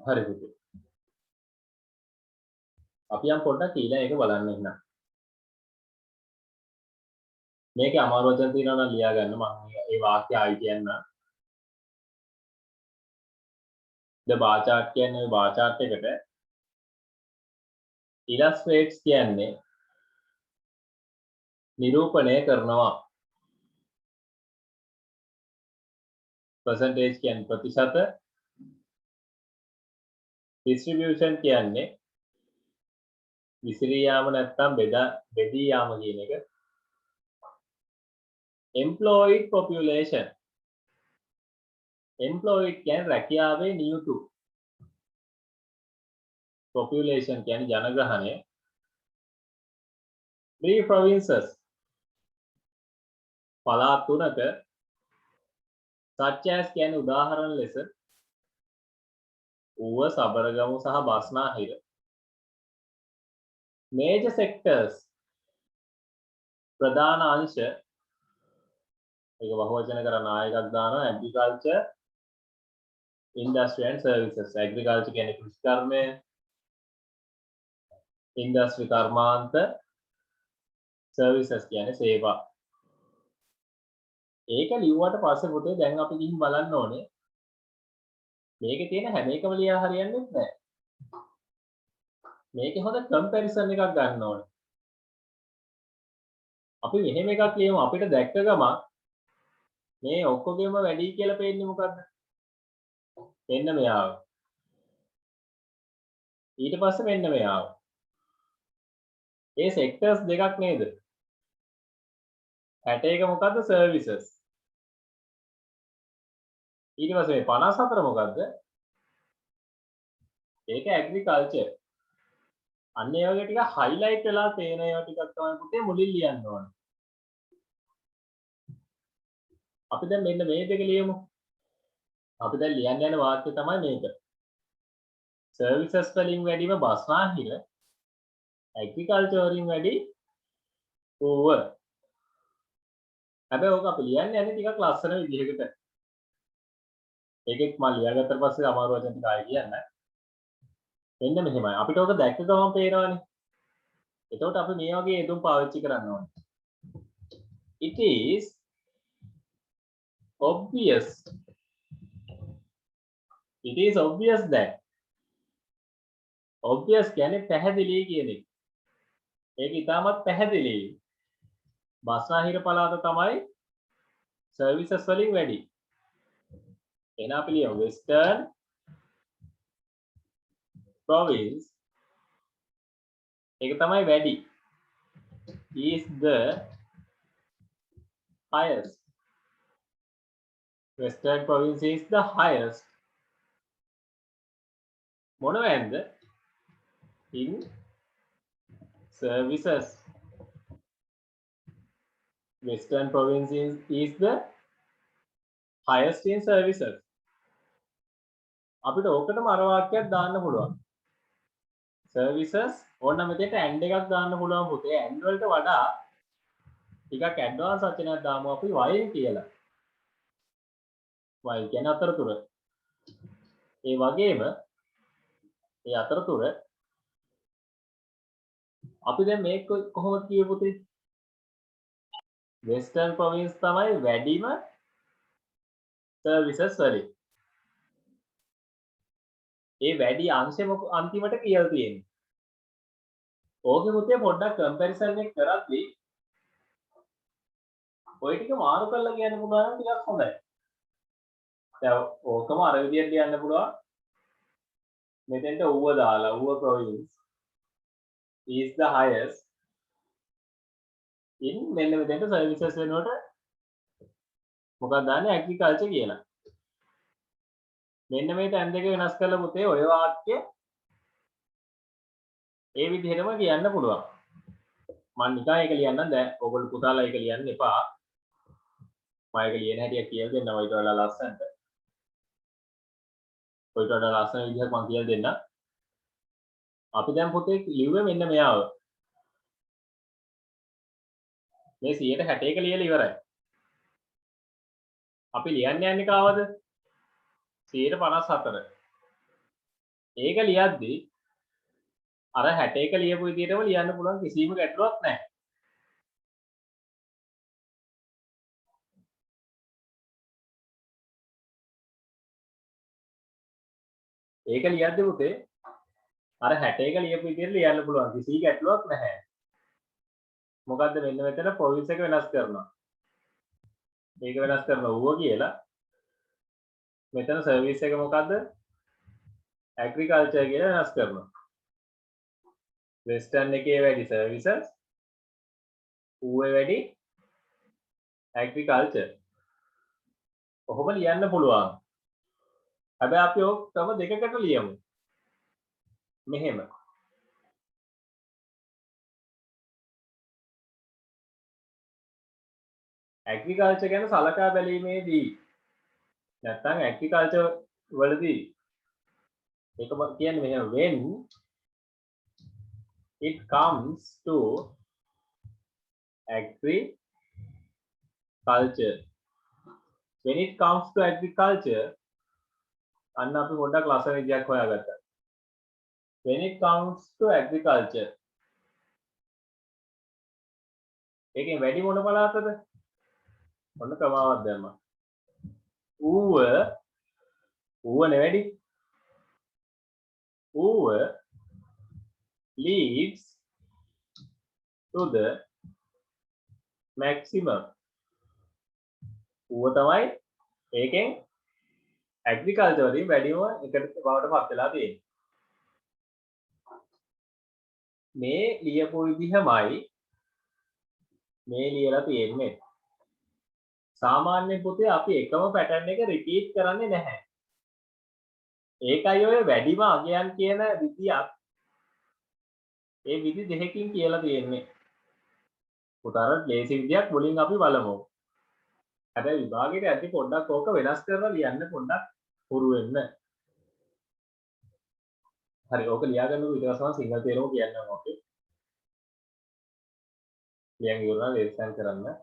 හරි පුතේ. අපි යම් පොඩ්ඩක් ඊළඟ එක බලන්න ඉන්න. මේකේ අමාරු වචන තියෙනවා නම් ලියා ගන්න මම ඒ වාක්‍ය ආයි කියන්න. ද බාර් chart කියන්නේ ඔය බාර් chart එකට illustrates කියන්නේ නිරූපණය කරනවා. percentage කියන්නේ ප්‍රතිශත, distribution කියන්නේ විසිරී යාම නැත්නම් බෙදී යාම කියන එක. employed population employed කියන්නේ රැකියාවේ නියුතු. population කියන්නේ ජනගහනය. 3 provinces පළාත් තුනක such as කියන්නේ උදාහරණ ලෙස ඌව සබරගමු සහ බස්නාහිර. major sectors ප්‍රධාන අංශ ඒක බහුවචන කරන ආයකක් දානවා agriculture industry and services. agriculture කියන්නේ කෘෂිකර්මය, industry කර්මාන්ත, services කියන්නේ සේවා. ඒක ලියුවට පස්සේ පුතේ දැන් අපි ගිහින් බලන්න ඕනේ මේකේ තියෙන හැම එකම ලියා හරියන්නේ නැහැ. මේකේ හොඳ කම්පැරිසන් එකක් ගන්න ඕනේ. අපි මෙහෙම එකක් ලියමු අපිට දැක්ක ගමන් මේ ඔක්කොගෙම වැඩි කියලා පේන්නේ මොකද්ද? මෙන්න මෙයාව. ඊට පස්සේ මෙන්න මෙයාව. ඒ sectors දෙකක් නේද? 61 මොකද්ද? services. ඊට පස්සේ මේ 54 මොකද්ද? ඒක agriculture. අන්න ඒ වගේ ටික highlight වෙලා තේන ඒවා ටිකක් තමයි පුතේ මුලින් ලියන්න ඕනේ. අපි දැන් මෙන්න මේ දෙක ලියමු. අපි දැන් ලියන්න යන වාක්‍ය තමයි මේක. services වලින් වැඩිම බස්නාහිර, agriculture වලින් වැඩි ඌව. හැබැයි ඕක අපි ලියන්න යන්නේ ටිකක් ලස්සන විදිහකට. ඒකෙත් මම ලියාගත්තට පස්සේ අමාරු වචන ටික ආයෙ කියන්න. මෙන්න මෙහෙමයි. අපිට ඕක දැක්ක ගමන් පේනවනේ. එතකොට අපි මේ වගේ යෙදුම් පාවිච්චි කරන්න ඕනේ. It is obvious. It is obvious that. obvious කියන්නේ පැහැදිලි කියන එක. ඒක ඉතාමත් පැහැදිලි. බස්නාහිර පළාත තමයි services වලින් වැඩි. එහෙනම් අපි ලියමු western province ඒක තමයි වැඩි. is the highest. western province is the highest. මොනවැන්ද? in services. western province is the highest in services. අපිට ඕකටම අර වාක්‍යයක් දාන්න පුළුවන්. services ඕන්න මෙතෙන්ට and එකක් දාන්න පුළුවන් පුතේ. and වලට වඩා ටිකක් ඇඩ්වාන්ස් වචනයක් දාමු අපි while කියලා. while කියන්නේ අතරතුර. ඒ වගේම ඒ අතරතුර අපි දැන් මේක කොහොමද කියව පුතේ? western province තමයි වැඩිම services වලින්. ඒ වැඩි අංශෙ අන්තිමට කියලා තියෙන්නේ. ඕකේ පුතේ පොඩ්ඩක් කම්පැරිසන් එක කරද්දී ඔය ටික මාරු කරලා කියන්න පුළුවන් නම් ටිකක් හොඳයි. දැන් ඕකම අර විදියට ලියන්න පුළුවන්. මෙතෙන්ට ඌව දාලා ඌව province is the highest in මෙන්න මෙතෙන්ට services වෙනකොට මොකක්ද දාන්නේ agriculture කියලා. මෙන්න මේ තැන් දෙක වෙනස් කරලා පුතේ ඔය වාක්‍ය ඒ විදිහටම කියන්න පුළුවන්. මම නිකන් ඒක ලියන්නම් දැන් ඔයගොල්ලෝ පුතාලා ඒක ලියන්න එපා. මම ඒක ලියන හැටි කියලා දෙන්නම් ඔයිට වඩා ලස්සනට. ඔයිට වඩා ලස්සන විදිහට මම කියලා දෙන්නම්. අපි දැන් පුතේ ලිව්වේ මෙන්න මෙයාව. මේ 161 ලියලා ඉවරයි. අපි ලියන්න යන්නේ කාවද? 154. ඒක ලියද්දී අර 61 ලියපු විදිහටම ලියන්න පුළුවන් කිසිම ගැටලුවක් නැහැ. ඒක ලියද්දී පුතේ අර 61 ලියපු විදිහට ලියන්න පුළුවන් කිසි ගැටලුවක් නැහැ. මොකද්ද මෙන්න මෙතන ප්‍රොවින්ස් එක වෙනස් කරනවා. මේක වෙනස් කරනවා ඌව කියලා. මෙතන සර්විස් එක මොකද්ද? ඇග්‍රිකල්චර් කියලා වෙනස් කරනවා. වෙස්ටර්න් එකේ වැඩි සර්විසස් ඌවේ වැඩි ඇග්‍රිකල්චර්. කොහොම ලියන්න පුළුවන්. හැබැයි අපි ඕක තම දෙකකට ලියමු. මෙහෙම. ඇග්‍රිකල්චර් ගැන සලකා බැලීමේදී නැත්නම් ඇග්‍රිකල්චර් වලදී ඒක කියන්නේ මෙහෙම when it comes to agriculture when it comes to agriculture අන්න අපි පොඩ්ඩක් ලස්සන විදියක් හොයාගත්තා. when it comes to agriculture ඒකෙන් වැඩි මොන පළාතද? ඔන්න ක්‍රමාවක් දැම්මා. ඌව නෙවෙයි. ඌව leads to the maximum. ඌව තමයි ඒකෙන් ඇග්‍රිකල්චර් වලින් වැඩිම එකට බවට පත් වෙලා තියෙන්නේ. මේ ලියපු විදිහමයි මේ ලියලා තියෙන්නේ. සාමාන්‍ය පුතේ අපි එකම පැටර්න් එක රිපීට් කරන්නේ නැහැ. ඒකයි ඔය වැඩිම අගයන් කියන විදියක් ඒ විදි දෙකකින් කියලා තියෙන්නේ. පුතාට ලේසි විදියක් මුලින් අපි බලමු. හැබැයි විභාගයට ඇද්දි පොඩ්ඩක් ඕක වෙනස් කරලා ලියන්න පොඩ්ඩක් හුරු වෙන්න. හරි ඕක ලියාගන්නකො ඊට පස්සේ මම සිංහල තේරුම කියන්නම් ඕකේ. ලියන් ඉවරලා වෙරිෆයි කරන්න.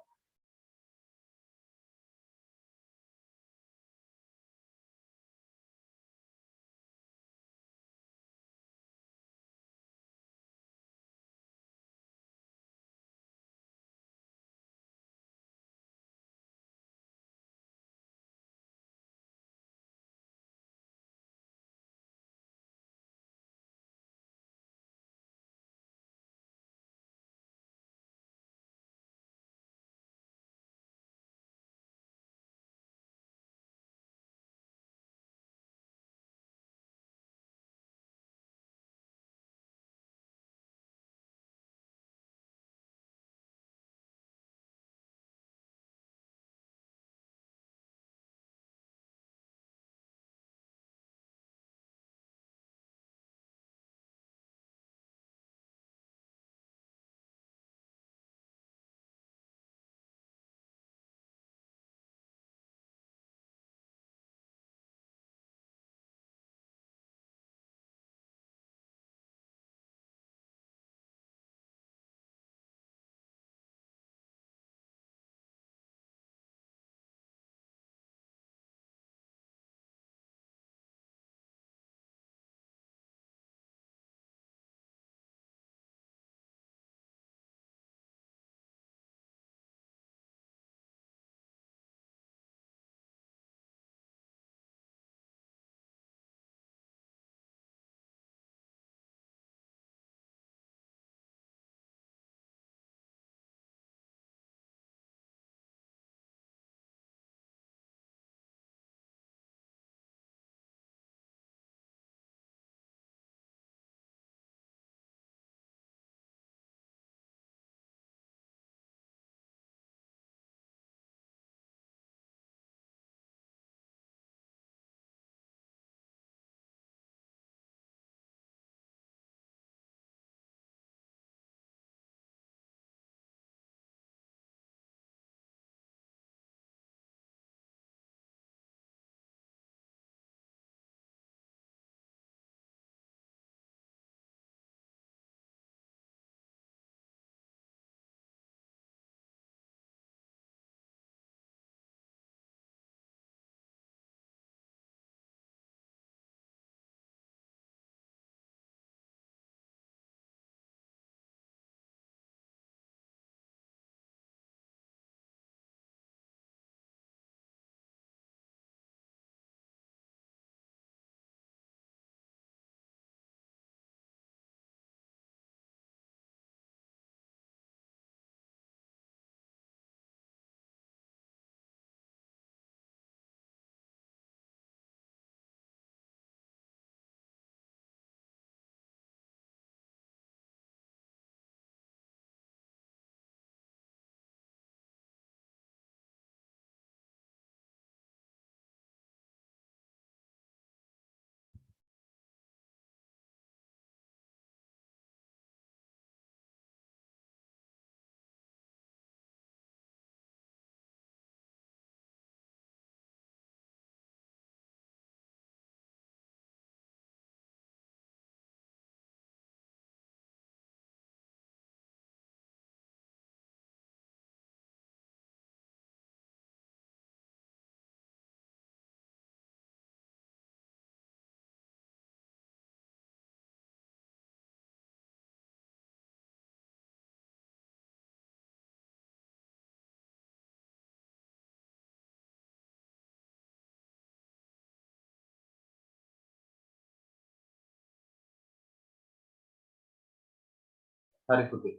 හරි පුතේ.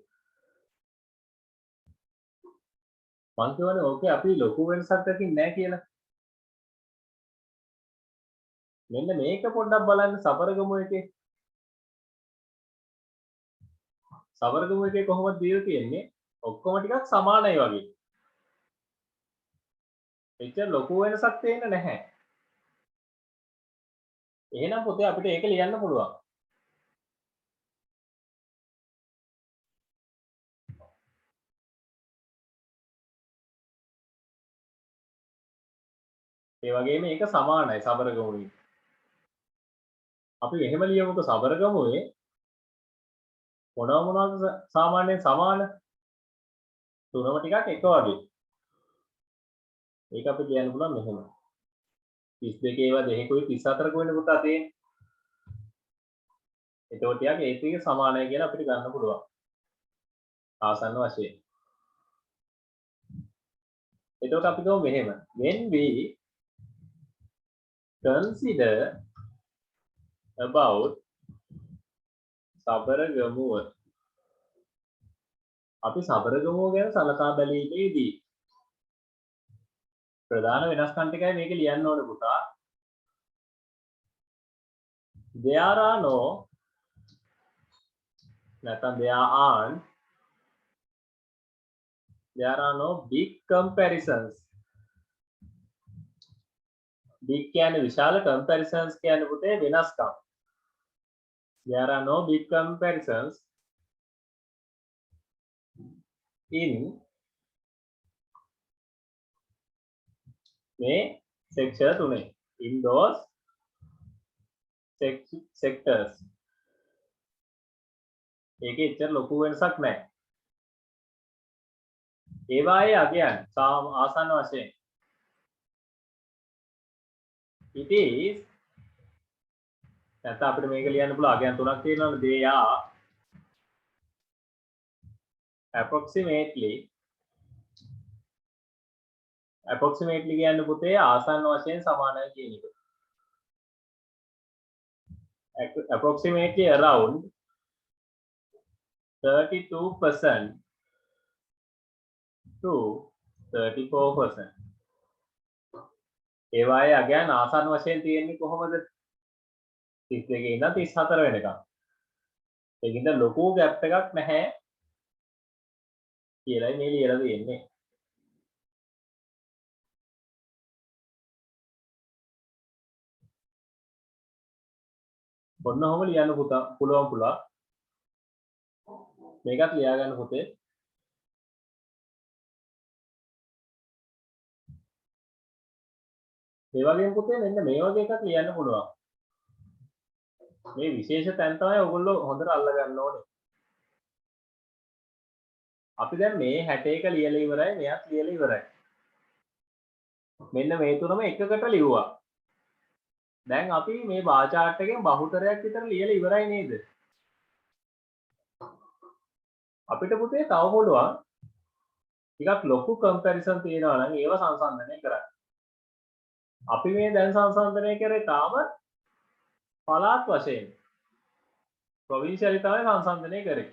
මං කියවනේ ඕකේ අපි ලොකු වෙනසක් දකින්නේ නැහැ කියලා. මෙන්න මේක පොඩ්ඩක් බලන්න සබරගමු එකේ. සබරගමු එකේ කොහොමද දීලා තියෙන්නේ? ඔක්කොම ටිකක් සමානයි වගේ. එච්චර ලොකු වෙනසක් තේින්නේ නැහැ. එහෙනම් පුතේ අපිට ඒක ලියන්න පුළුවන්. ඒ වගේම ඒක සමානයි සබරගමුනේ. අපි එහෙම ලියමුකෝ සබරගමුවේ මොනවද සාමාන්‍යයෙන් සමාන තුනම ටිකක් එක වගේ. ඒක අපි කියන්න පුළුවන් මෙහෙම. 32 ඒවා දෙකකුයි 34 කොයිනේ පුතා තියෙන්නේ. එතකොට ටිකක් ඒත් එක සමානයි කියලා අපිට ගන්න පුළුවන්. ආසන්න වශයෙන්. එතකොට අපි ගමු මෙහෙම. when we consider about Sabaragamuwa අපි සබරගමුව ගැන සලකා බැලීමේදී ප්‍රධාන වෙනස්කම් ටිකයි මේක ලියන්න ඕනේ පුතා. there are no නැත්නම් there are no big comparisons. big කියන්නේ විශාල, comparisons කියන්නේ පුතේ වෙනස්කම්. there are no big comparisons in මේ sector තුනේ. in those sectors. ඒකේ එච්චර ලොකු වෙනසක් නැහැ. ඒවායේ අගයන් ආසන්න වශයෙන් it is නැත්නම් අපිට මේක ලියන්න පුළුවන් අගයන් තුනක් තියෙනවානේ. they are approximately කියන්න පුතේ ආසන්න වශයෙන් සමානයි කියන එක. approximately around 32% to 34%. ඒවායේ අගයන් ආසන්න වශයෙන් තියෙන්නේ කොහොමද? 32 ඉඳන් 34 වෙනකම්. ඒකින්ද ලොකු ગેප් එකක් නැහැ කියලායි මේ ලියලා තියෙන්නේ. ඔන්න ඔහොම ලියන්න පුතා පුළුවන්. මේකත් ලියා ගන්න පුතේ. ඒ වගේම පුතේ මෙන්න මේ වගේ එකක් ලියන්න පුළුවන්. මේ විශේෂ තැන් තමයි ඔයගොල්ලෝ හොඳට අල්ල ගන්න ඕනේ. අපි දැන් මේ 61 ලියලා ඉවරයි, මෙයත් ලියලා ඉවරයි. මෙන්න මේ තුනම එකකට ලිව්වා. දැන් අපි මේ බාර් chart එකෙන් බහුතරයක් විතර ලියලා ඉවරයි නේද? අපිට පුතේ තව පුළුවන් ටිකක් ලොකු කම්පැරිසන් තියෙනවා නම් ඒව සංසන්දනය කරන්න. අපි මේ දැන් සංසන්දනය කරේ තාම පළාත් වශයෙන් ප්‍රොවින්ෂියලි තමයි සංසන්දනය කරේ.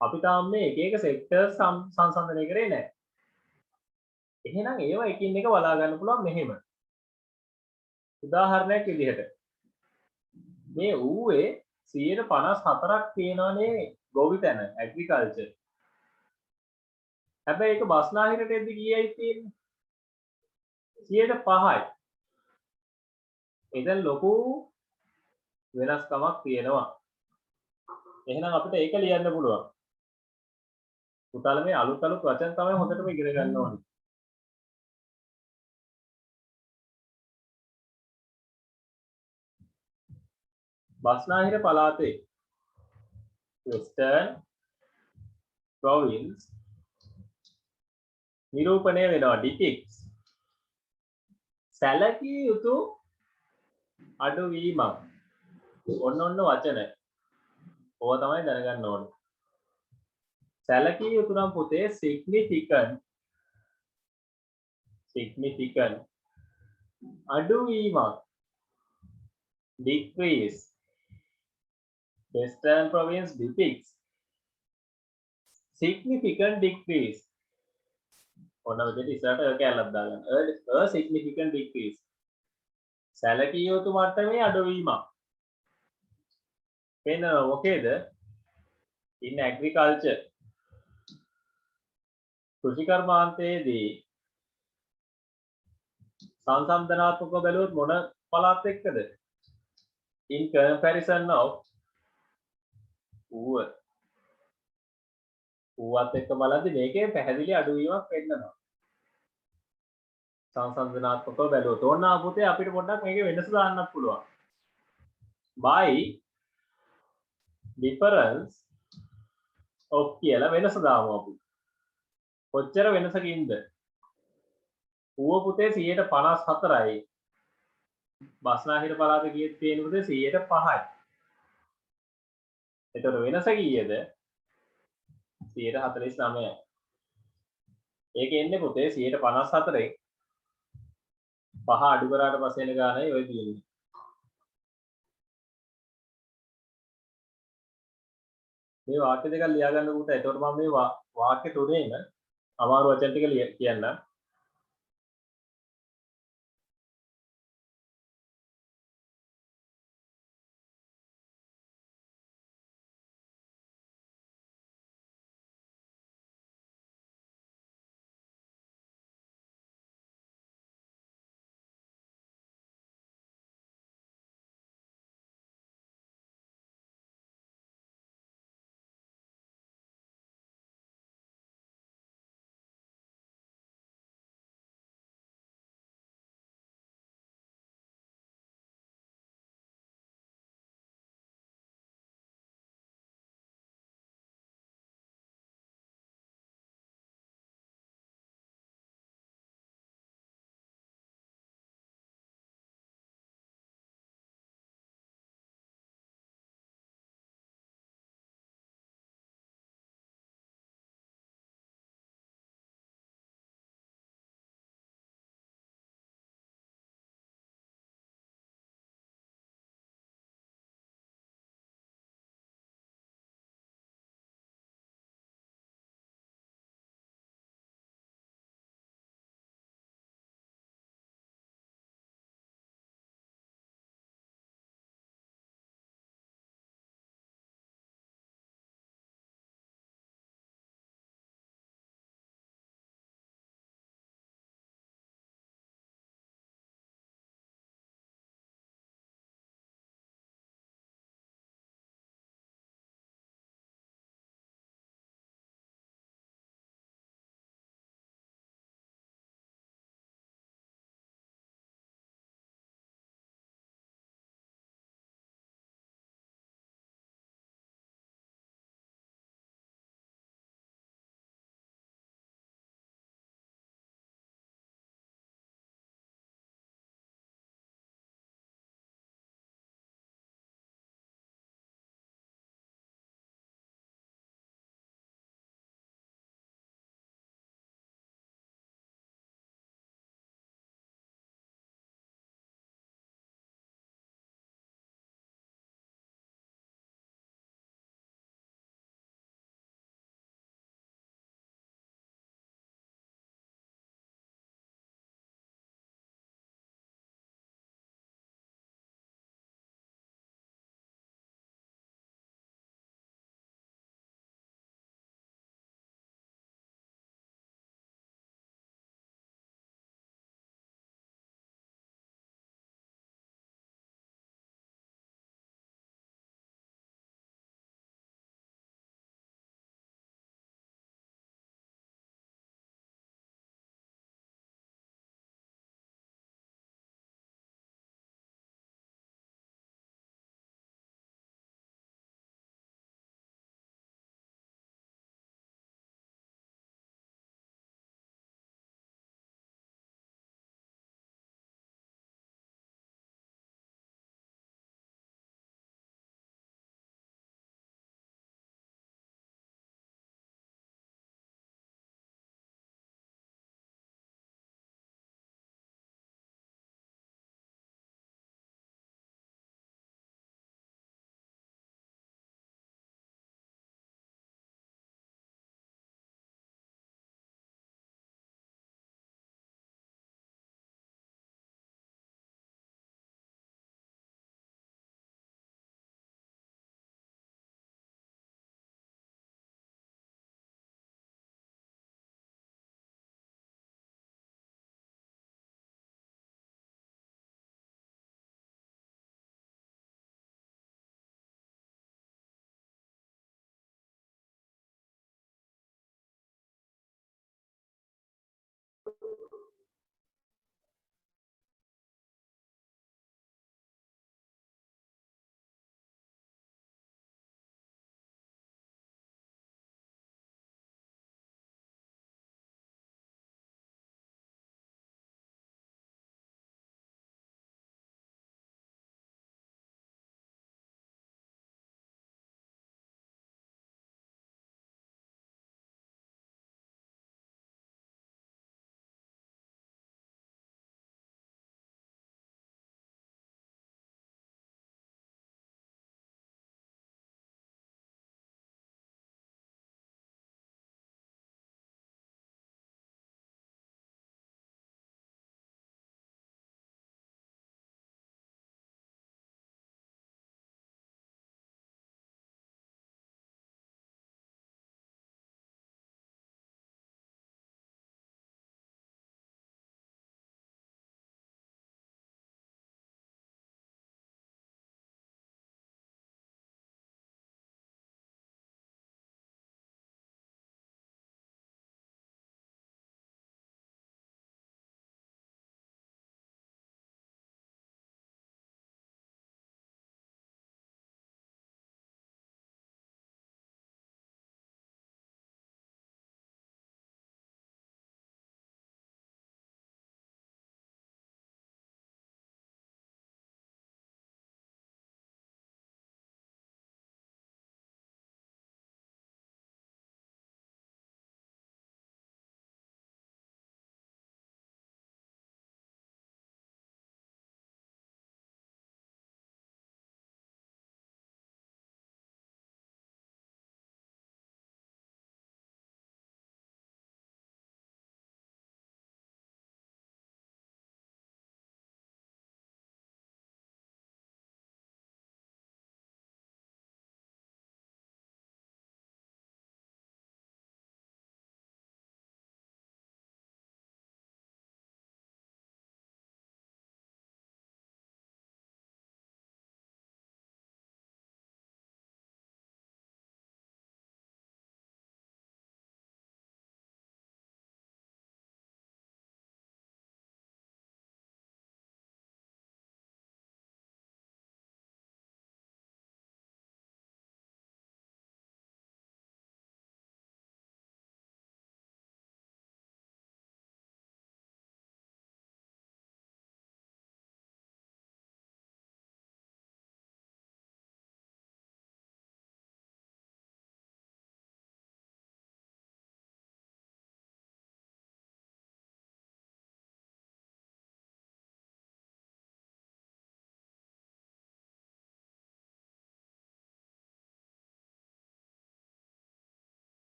අපි තාම මේ එක එක සෙක්ටර්ස් සංසන්දනය කරේ නැහැ. එහෙනම් ඒව එකින් එක බලා ගන්න පුළුවන් මෙහෙම. උදාහරණයක් විදිහට මේ ඌවේ 54ක් තියෙනවානේ ගොවිතැන ඇග්‍රිකල්චර්. හැබැයි ඒක බස්නාහිරට එද්දි කීයයි තියෙන්නේ? 5යි. එතන ලොකු වෙනස්කමක් තියෙනවා. එහෙනම් අපිට ඒක ලියන්න පුළුවන්. පුතාලා මේ අලුත් වචන තමයි හොඳටම ඉගෙන ගන්න ඕනේ. බස්නාහිර පළාතේ Western Province නිරූපණය වෙනවා depicts සැලකිය යුතු අඩුවීමක්. ඔන්න වචන. ඕවා තමයි දැනගන්න ඕනේ. සැලකිය යුතු නම් පුතේ significant අඩුවීමක් decrease Western Province depicts significant decrease. ඔන්න විදිහට ඉස්සරහට කැලක් දාගන්න. a significant decrease. සැලකිය යුතු මට්ටමේ අඩුවීමක්. වෙන මොකේද? in agriculture. කෘෂිකර්මාන්තයේදී සංසන්දනාත්මකව බැලුවොත් මොන පළාත් එක්කද? in comparison of ඌවත් එක්ක බලද්දි මේකේ පැහැදිලි අඩුවීමක් වෙන්නනවා. සංසන්දනාත්මකව බැලුවොත් ඕන ආපුතේ අපිට පොඩ්ඩක් මේකේ වෙනස දාන්නත් පුළුවන්. by difference of කියලා වෙනස දාමු අපි. කොච්චර වෙනසකින්ද? ඌව පුතේ 54යි. බස්නාහිර පළාතේ කීයද තියෙන පුතේ 105යි. එතකොට වෙනස කීයද? 149යි. ඒක එන්නේ පුතේ 154න් 5 අඩු කරාට පස්සේ එන ගානයි ඔය තියෙන්නේ. මේ වාක්‍ය දෙක ලියා ගන්න පුතා. එතකොට මම මේ වාක්‍ය තුනේම අමාරු වචන ටික කියන්නම්.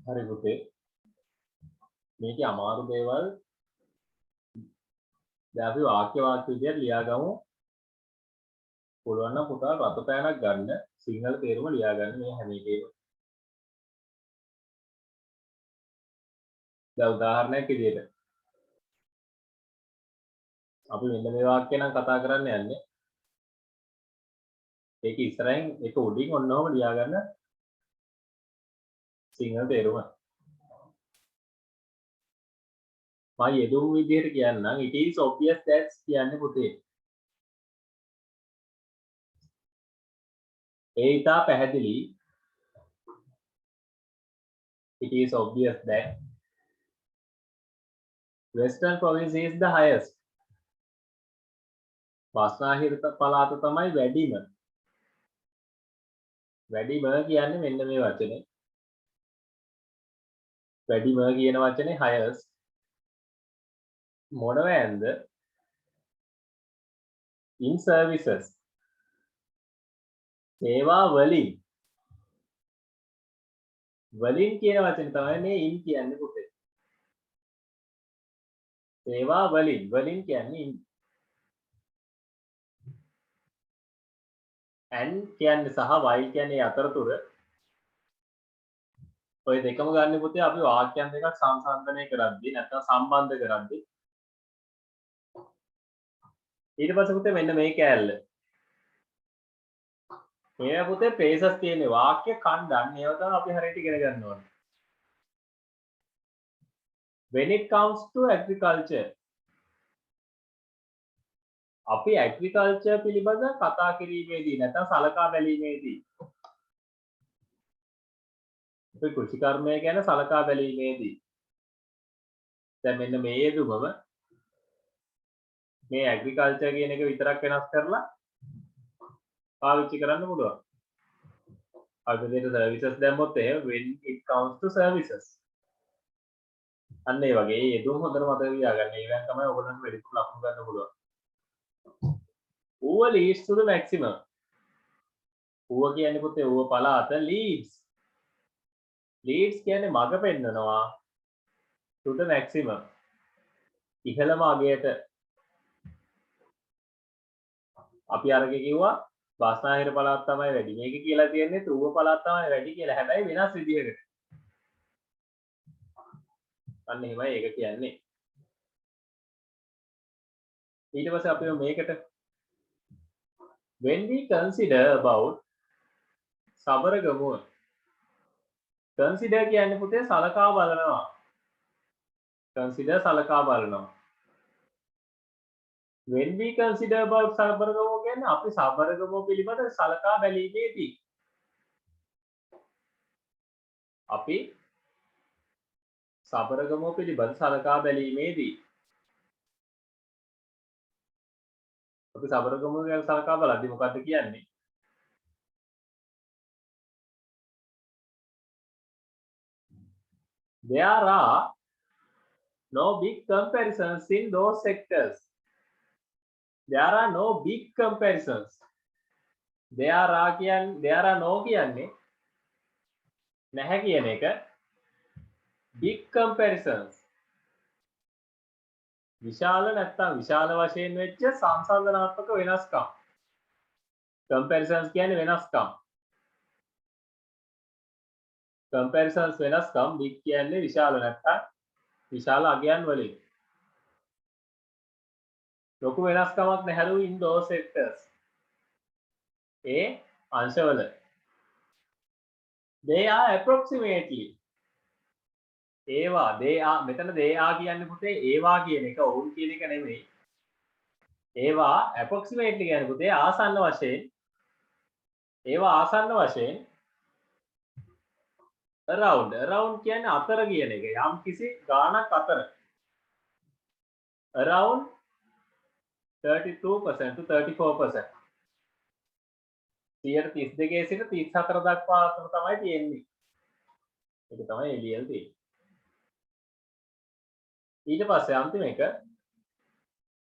හරි පුතේ. මේකේ අමාරු දේවල් දැන් අපි වාක්‍ය විදියට ලියාගමු. පුළුවන් නම් පුතා රතු පෑනක් ගන්න සිංහල තේරුම ලියාගන්න මේ හැම එකේම. දැන් උදාහරණයක් විදියට අපි මෙන්න මේ වාක්‍ය නම් කතා කරන්න යන්නේ. ඒක ඉස්සරහින් ඒක උඩින් ඔන්නෝම ලියාගන්න සිංහල තේරුම. මම යෙදුම් විදියට කියන්නම් it is obvious that කියන්නේ පුතේ. ඒ ඉතා පැහැදිලි it is obvious that Western province is the highest. බස්නාහිර පළාත තමයි වැඩිම. වැඩිම කියන්නේ මෙන්න මේ වචනේ. වැඩිම කියන වචනේ highest. මොනවැන්ද? in services. සේවා වලින්. වලින් කියන වචනේ තමයි මේ in කියන්නේ පුතේ. සේවා වලින්. වලින් කියන්නේ in. and කියන්නේ සහ while කියන්නේ අතරතුර ඔය දෙකම ගන්න පුතේ අපි වාක්‍යයන් දෙකක් සංසන්දනය කරද්දී නැත්නම් සම්බන්ධ කරද්දී ඊට පස්සේ පුතේ මෙන්න මේ කෑල්ල මේ පුතේ phrases තියෙන වාක්‍ය ඛණ්ඩන් ඒවා තමයි අපි හරියට ඉගෙන ගන්න ඕනේ. When it comes to agriculture අපි agriculture පිළිබඳ කතා කිරීමේදී නැත්නම් සලකා බැලීමේදී අපි කෘෂිකර්මය ගැන සලකා බැලීමේදී දැන් මෙන්න මේ යෙදුමම මේ agriculture කියන එක විතරක් වෙනස් කරලා පාවිච්චි කරන්න පුළුවන්. අපි දෙයට services දැම්මොත් එහෙම when it comes to services අන්න ඒ වගේ යෙදුම් හොඳට මතක තියාගන්න. ඒවෙන් තමයි ඔයගොල්ලන්ට වැඩිපුර ලකුණු ගන්න පුළුවන්. ඌව leads to the maximum. ඌව කියන්නේ පුතේ ඌව පළාත leads. leads කියන්නේ මඟ පෙන්නනවා to the maximum. ඉහළම අගයට අපි අරගෙන කිව්වා බස්නාහිර පළාත් තමයි වැඩි. මේක කියලා තියෙන්නේ ඌව පළාත් තමයි වැඩි කියලා. හැබැයි වෙනස් විදිහකට. අන්න එහෙමයි ඒක කියන්නේ. ඊට පස්සේ අපි මේකට when we consider about Sabaragamuwa consider කියන්නේ පුතේ සලකා බලනවා. consider සලකා බලනවා. when we consider about Sabaragamuwa කියන්නේ අපි සබරගමුව පිළිබඳ සලකා බැලීමේදී අපි සබරගමුව පිළිබඳ සලකා බැලීමේදී අපි සබරගමුව ගැන සලකා බලද්දී මොකද්ද කියන්නේ? There are no big comparisons in those sectors. There are no big comparisons. There are no කියන්නේ නැහැ කියන එක. Big comparisons. විශාල නැත්තම් විශාල වශයෙන් වෙච්ච සංසන්දනාත්මක වෙනස්කම්. comparisons කියන්නේ වෙනස්කම්. comparisons වෙනස්කම් big කියන්නේ විශාල නැත්තම් විශාල අගයන් වලින්. ලොකු වෙනස්කමක් නැහැලු in those sectors. A අංශවල. they are approximately ඒවා මෙතන they are කියන්නේ පුතේ ඒවා කියන එක ඔවුන් කියන එක නෙමෙයි. ඒවා approximately කියන්නේ පුතේ ආසන්න වශයෙන් ඒවා ආසන්න වශයෙන් around කියන්නේ අතර කියන එක. යම් කිසි ගාණක් අතර. around 32% to 34%. 32 සිට 34 දක්වා අතර තමයි තියෙන්නේ. ඒක තමයි එළියල් තියෙන්නේ. ඊට පස්සේ අන්තිම එක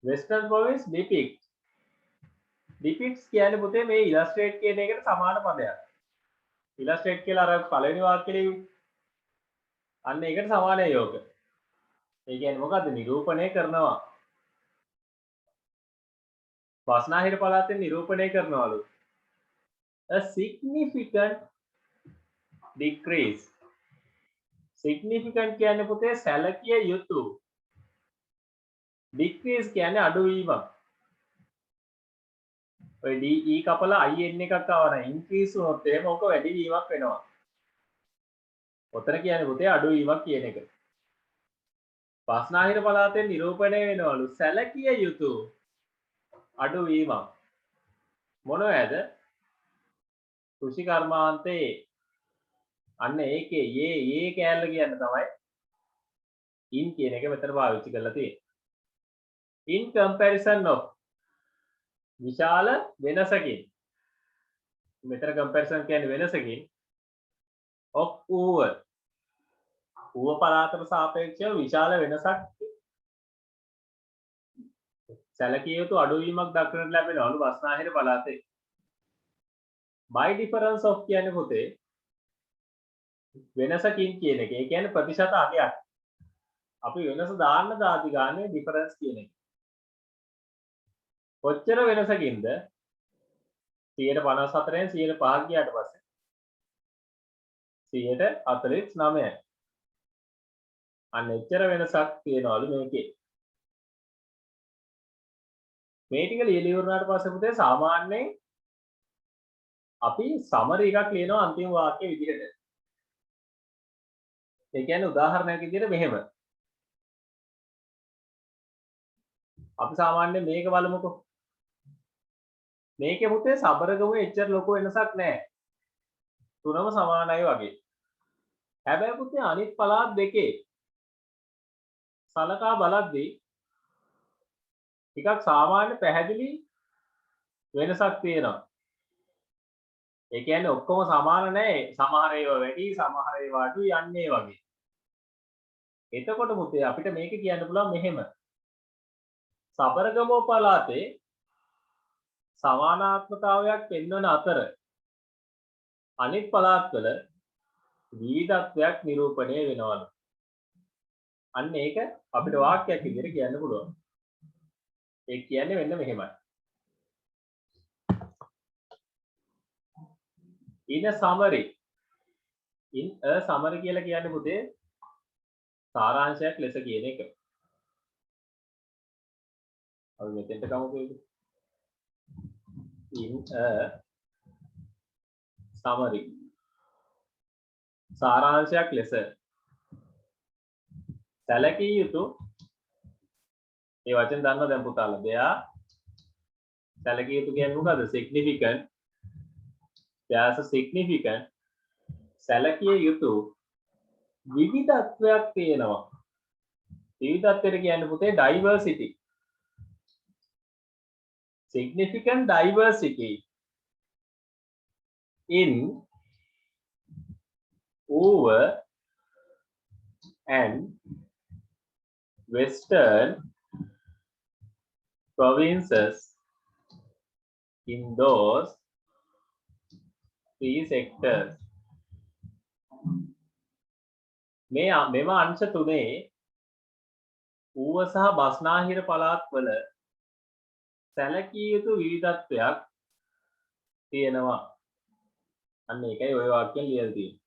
Western province depicts කියන්නේ පුතේ මේ illustrate කියන එකට සමාන පදයක්. illustrate කියලා අර පළවෙනි වාක්‍යෙ ලියුවේ. අන්න ඒකට සමානයි යෝක. ඒ කියන්නේ මොකද්ද? නිරූපණය කරනවා. බස්නාහිර පළාතෙන් නිරූපණය කරනවලු. A significant decrease. significant කියන්නේ පුතේ සැලකිය යුතු. decrease කියන්නේ අඩුවීමක්. ඔය de කපලා in එකක් ආවනම් increase වුණොත් එහෙම ඕක වැඩි වීමක් වෙනවා. ඔතන කියන්නේ පුතේ අඩුවීමක් කියන එක. බස්නාහිර පළාතෙන් නිරූපණය වෙනවලු සැලකිය යුතු අඩුවීමක්. මොනවද? කෘෂි කර්මාන්තයේ අන්න ඒකේ ඒ කෑල්ල කියන්න තමයි in කියන එක මෙතන පාවිච්චි කරලා තියෙන්නේ. in comparison of විශාල වෙනසකින්. මෙතන comparison කියන්නේ වෙනසකින් of ඌව පළාතට සාපේක්ෂව විශාල වෙනසක් සැලකිය යුතු අඩුවීමක් දක්වන්නට ලැබෙනවලු බස්නාහිර පළාතේ. by difference of කියන්නේ පුතේ වෙනසකින් කියන එක. ඒ කියන්නේ ප්‍රතිශත අගයක්. අපි වෙනස දාන්න දාති ගානේ difference කියන එක. කොච්චර වෙනසකින්ද? 154න් 105 ගියාට පස්සේ 149යි. අන්න එච්චර වෙනසක් තියෙනවලු මේකේ. මේ ටික ලියලා ඉවරනාට පස්සේ පුතේ සාමාන්‍යයෙන් අපි සමරි එකක් ලියනවා අන්තිම වාක්‍ය විදිහට. ඒ කියන්නේ උදාහරණයක් විදිහට මෙහෙම. අපි සාමාන්‍යයෙන් මේක බලමුකෝ. මේකේ පුතේ සබරගමුවේ එච්චර ලොකු වෙනසක් නැහැ. තුනම සමානයි වගේ. හැබැයි පුතේ අනිත් පළාත් දෙකේ සලකා බලද්දී ටිකක් සාමාන්‍ය පැහැදිලි වෙනසක් තියෙනවා. ඒ කියන්නේ ඔක්කොම සමාන නැහැ. සමහර ඒවා වැඩි, සමහර ඒවා අඩුයි යන්නේ වගේ. එතකොට පුතේ අපිට මේක කියන්න පුළුවන් මෙහෙම. සබරගමුව පළාතේ සමානාත්මතාවයක් පෙන්වන අතර අනිත් පළාත්වල විවිධත්වයක් නිරූපණය වෙනවලු. අන්න ඒක අපිට වාක්‍යයක් විදිහට කියන්න පුළුවන්. ඒ කියන්නේ වෙන්න මෙහෙමයි. in a summary කියලා කියන්නේ පුතේ සාරාංශයක් ලෙස කියන එක. අපි මෙතෙන්ට ගමුකෝ. in a summary සාරාංශයක් ලෙස සැලකිය යුතු මේ වචන දන්නවා දැන් පුතාලා. දෙයා සැලකිය යුතු කියන්නේ මොකද්ද? significant. there's a significant සැලකිය යුතු විවිධත්වයක් තියෙනවා. විවිධත්වයට කියන්නේ පුතේ diversity. significant diversity in over and western provinces in those three sectors. මෙම අංශ තුනේ ඌව සහ බස්නාහිර පළාත්වල සැලකිය යුතු විවිධත්වයක් තියෙනවා. අන්න ඒකයි ওই වාක්‍යයෙන් ලියලා තියෙන්නේ.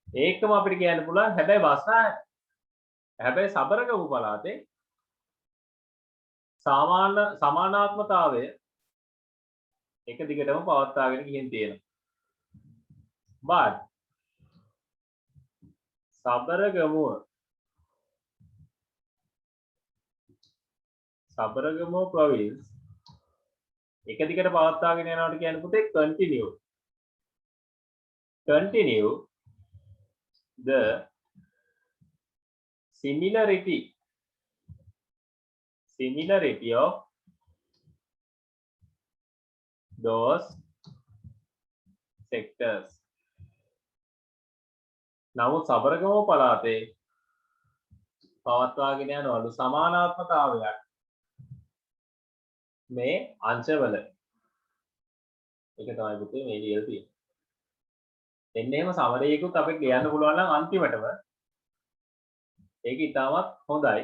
ඒකම අපිට කියන්න පුළුවන් හැබැයි සබරගමු පළාතේ සමානාත්මතාවය එක දිගටම පවත්වාගෙන ගිහින් තියෙනවා. but සබරගමුව province එක දිගට පවත්වාගෙන යනවට කියන්නේ පුතේ continue the similarity of those sectors. නමුත් සබරගමුව පළාතේ පවත්වාගෙන යනවලු සමානාත්මතාවයක් මේ අංශවල. ඒක තමයි පුතේ මේ ලියලා තියෙන්නේ. එන්න එහෙම සමරි එකකුත් අපිට ලියන්න පුළුවන් නම් අන්තිමටම ඒක ඉතාමත් හොඳයි.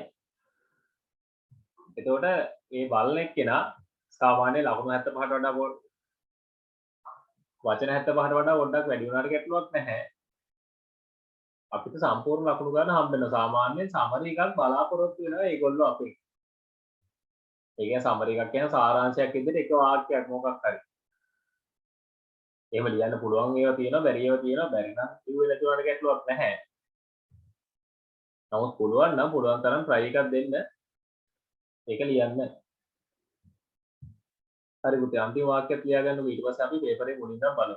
එතකොට මේ බලන එක්කෙනා සාමාන්‍ය ලකුණු 75ට වඩා වචන 75ට වඩා පොඩ්ඩක් වැඩි වුණාට ගැටලුවක් නැහැ. අපිට සම්පූර්ණ ලකුණු ගන්න හම්බ වෙනවා. සාමාන්‍යයෙන් සමරි එකක් බලාපොරොත්තු වෙනවා ඒගොල්ලෝ අපේ. ඒ කියන්නේ සමරි එකක් කියන සාරාංශයක් විදිහට එක වාක්‍යයක් මොකක් හරි. එහෙම ලියන්න පුළුවන් ඒවා තියෙනවා, බැරි ඒවා තියෙනවා. බැරි නම් කිව්වේ නැති වුණාට ගැටලුවක් නැහැ. නමුත් පුළුවන් නම් පුළුවන් තරම් try එකක් දෙන්න. ඒක ලියන්න. හරි පුතේ අන්තිම වාක්‍යයක් ලියාගන්නකො ඊට පස්සේ අපි පේපරේ මුලින් ඉඳන් බලමු.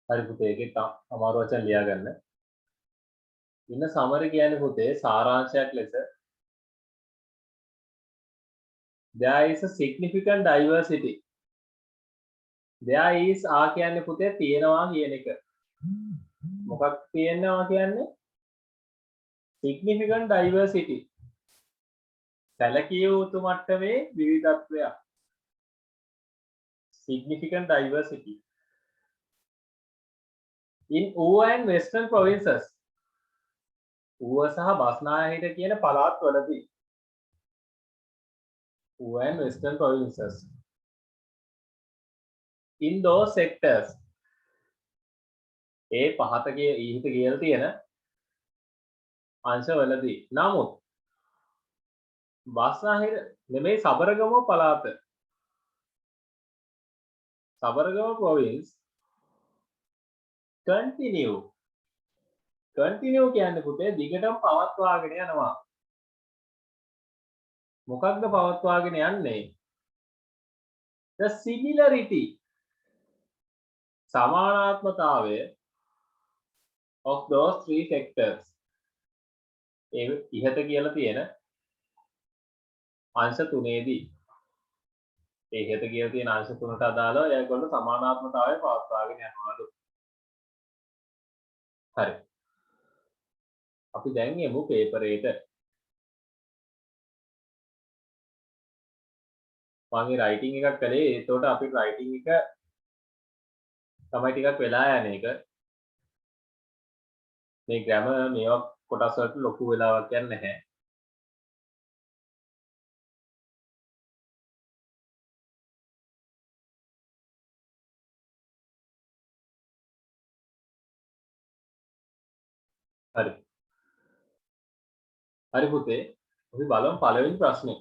හරි පුතේ ඒකේ අමාරු වචන ලියා ගන්න. ඉන්න සමරි කියන්නේ පුතේ සාරාංශයක් ලෙස there is a significant diversity. there is කියන්නේ පුතේ තියෙනවා කියන එක. මොකක් තියෙනවා කියන්නේ? significant diversity. සැලකිය යුතු මට්ටමේ විවිධත්වයක්. significant diversity. in Ua and Western provinces. ඌව සහ බස්නාහිර කියන පළාත්වලදී. Ua and Western provinces. In those sectors. ඒ පහත ඉහිත කියලා තියෙන අංශවලදී. නමුත් බස්නාහිර නෙමෙයි සබරගම පළාත. සබරගම province continue කියන්නේ පුතේ දිගටම පවත්වාගෙන යනවා. මොකක්ද පවත්වාගෙන යන්නේ? The similarity සමානාත්මතාවය of those three sectors. ඒ ඉහත කියලා තියෙන අංශ තුනේදී ඒ ඉහත කියලා තියෙන අංශ තුනට අදාළව ඒගොල්ලෝ සමානාත්මතාවය පවත්වාගෙන යනවාලු. හරි. අපි දැන් යමු පේපර් එකට. මම රයිටින් එකක් කළේ ඒතකොට අපි රයිටින් එක තමයි ටිකක් වෙලා යන එක. මේ ග්‍රැමර් මේවා කොටස් වලට ලොකු වෙලාවක් යන්නේ නැහැ. හරි. හරි පුතේ. අපි බලමු පළවෙනි ප්‍රශ්නේ.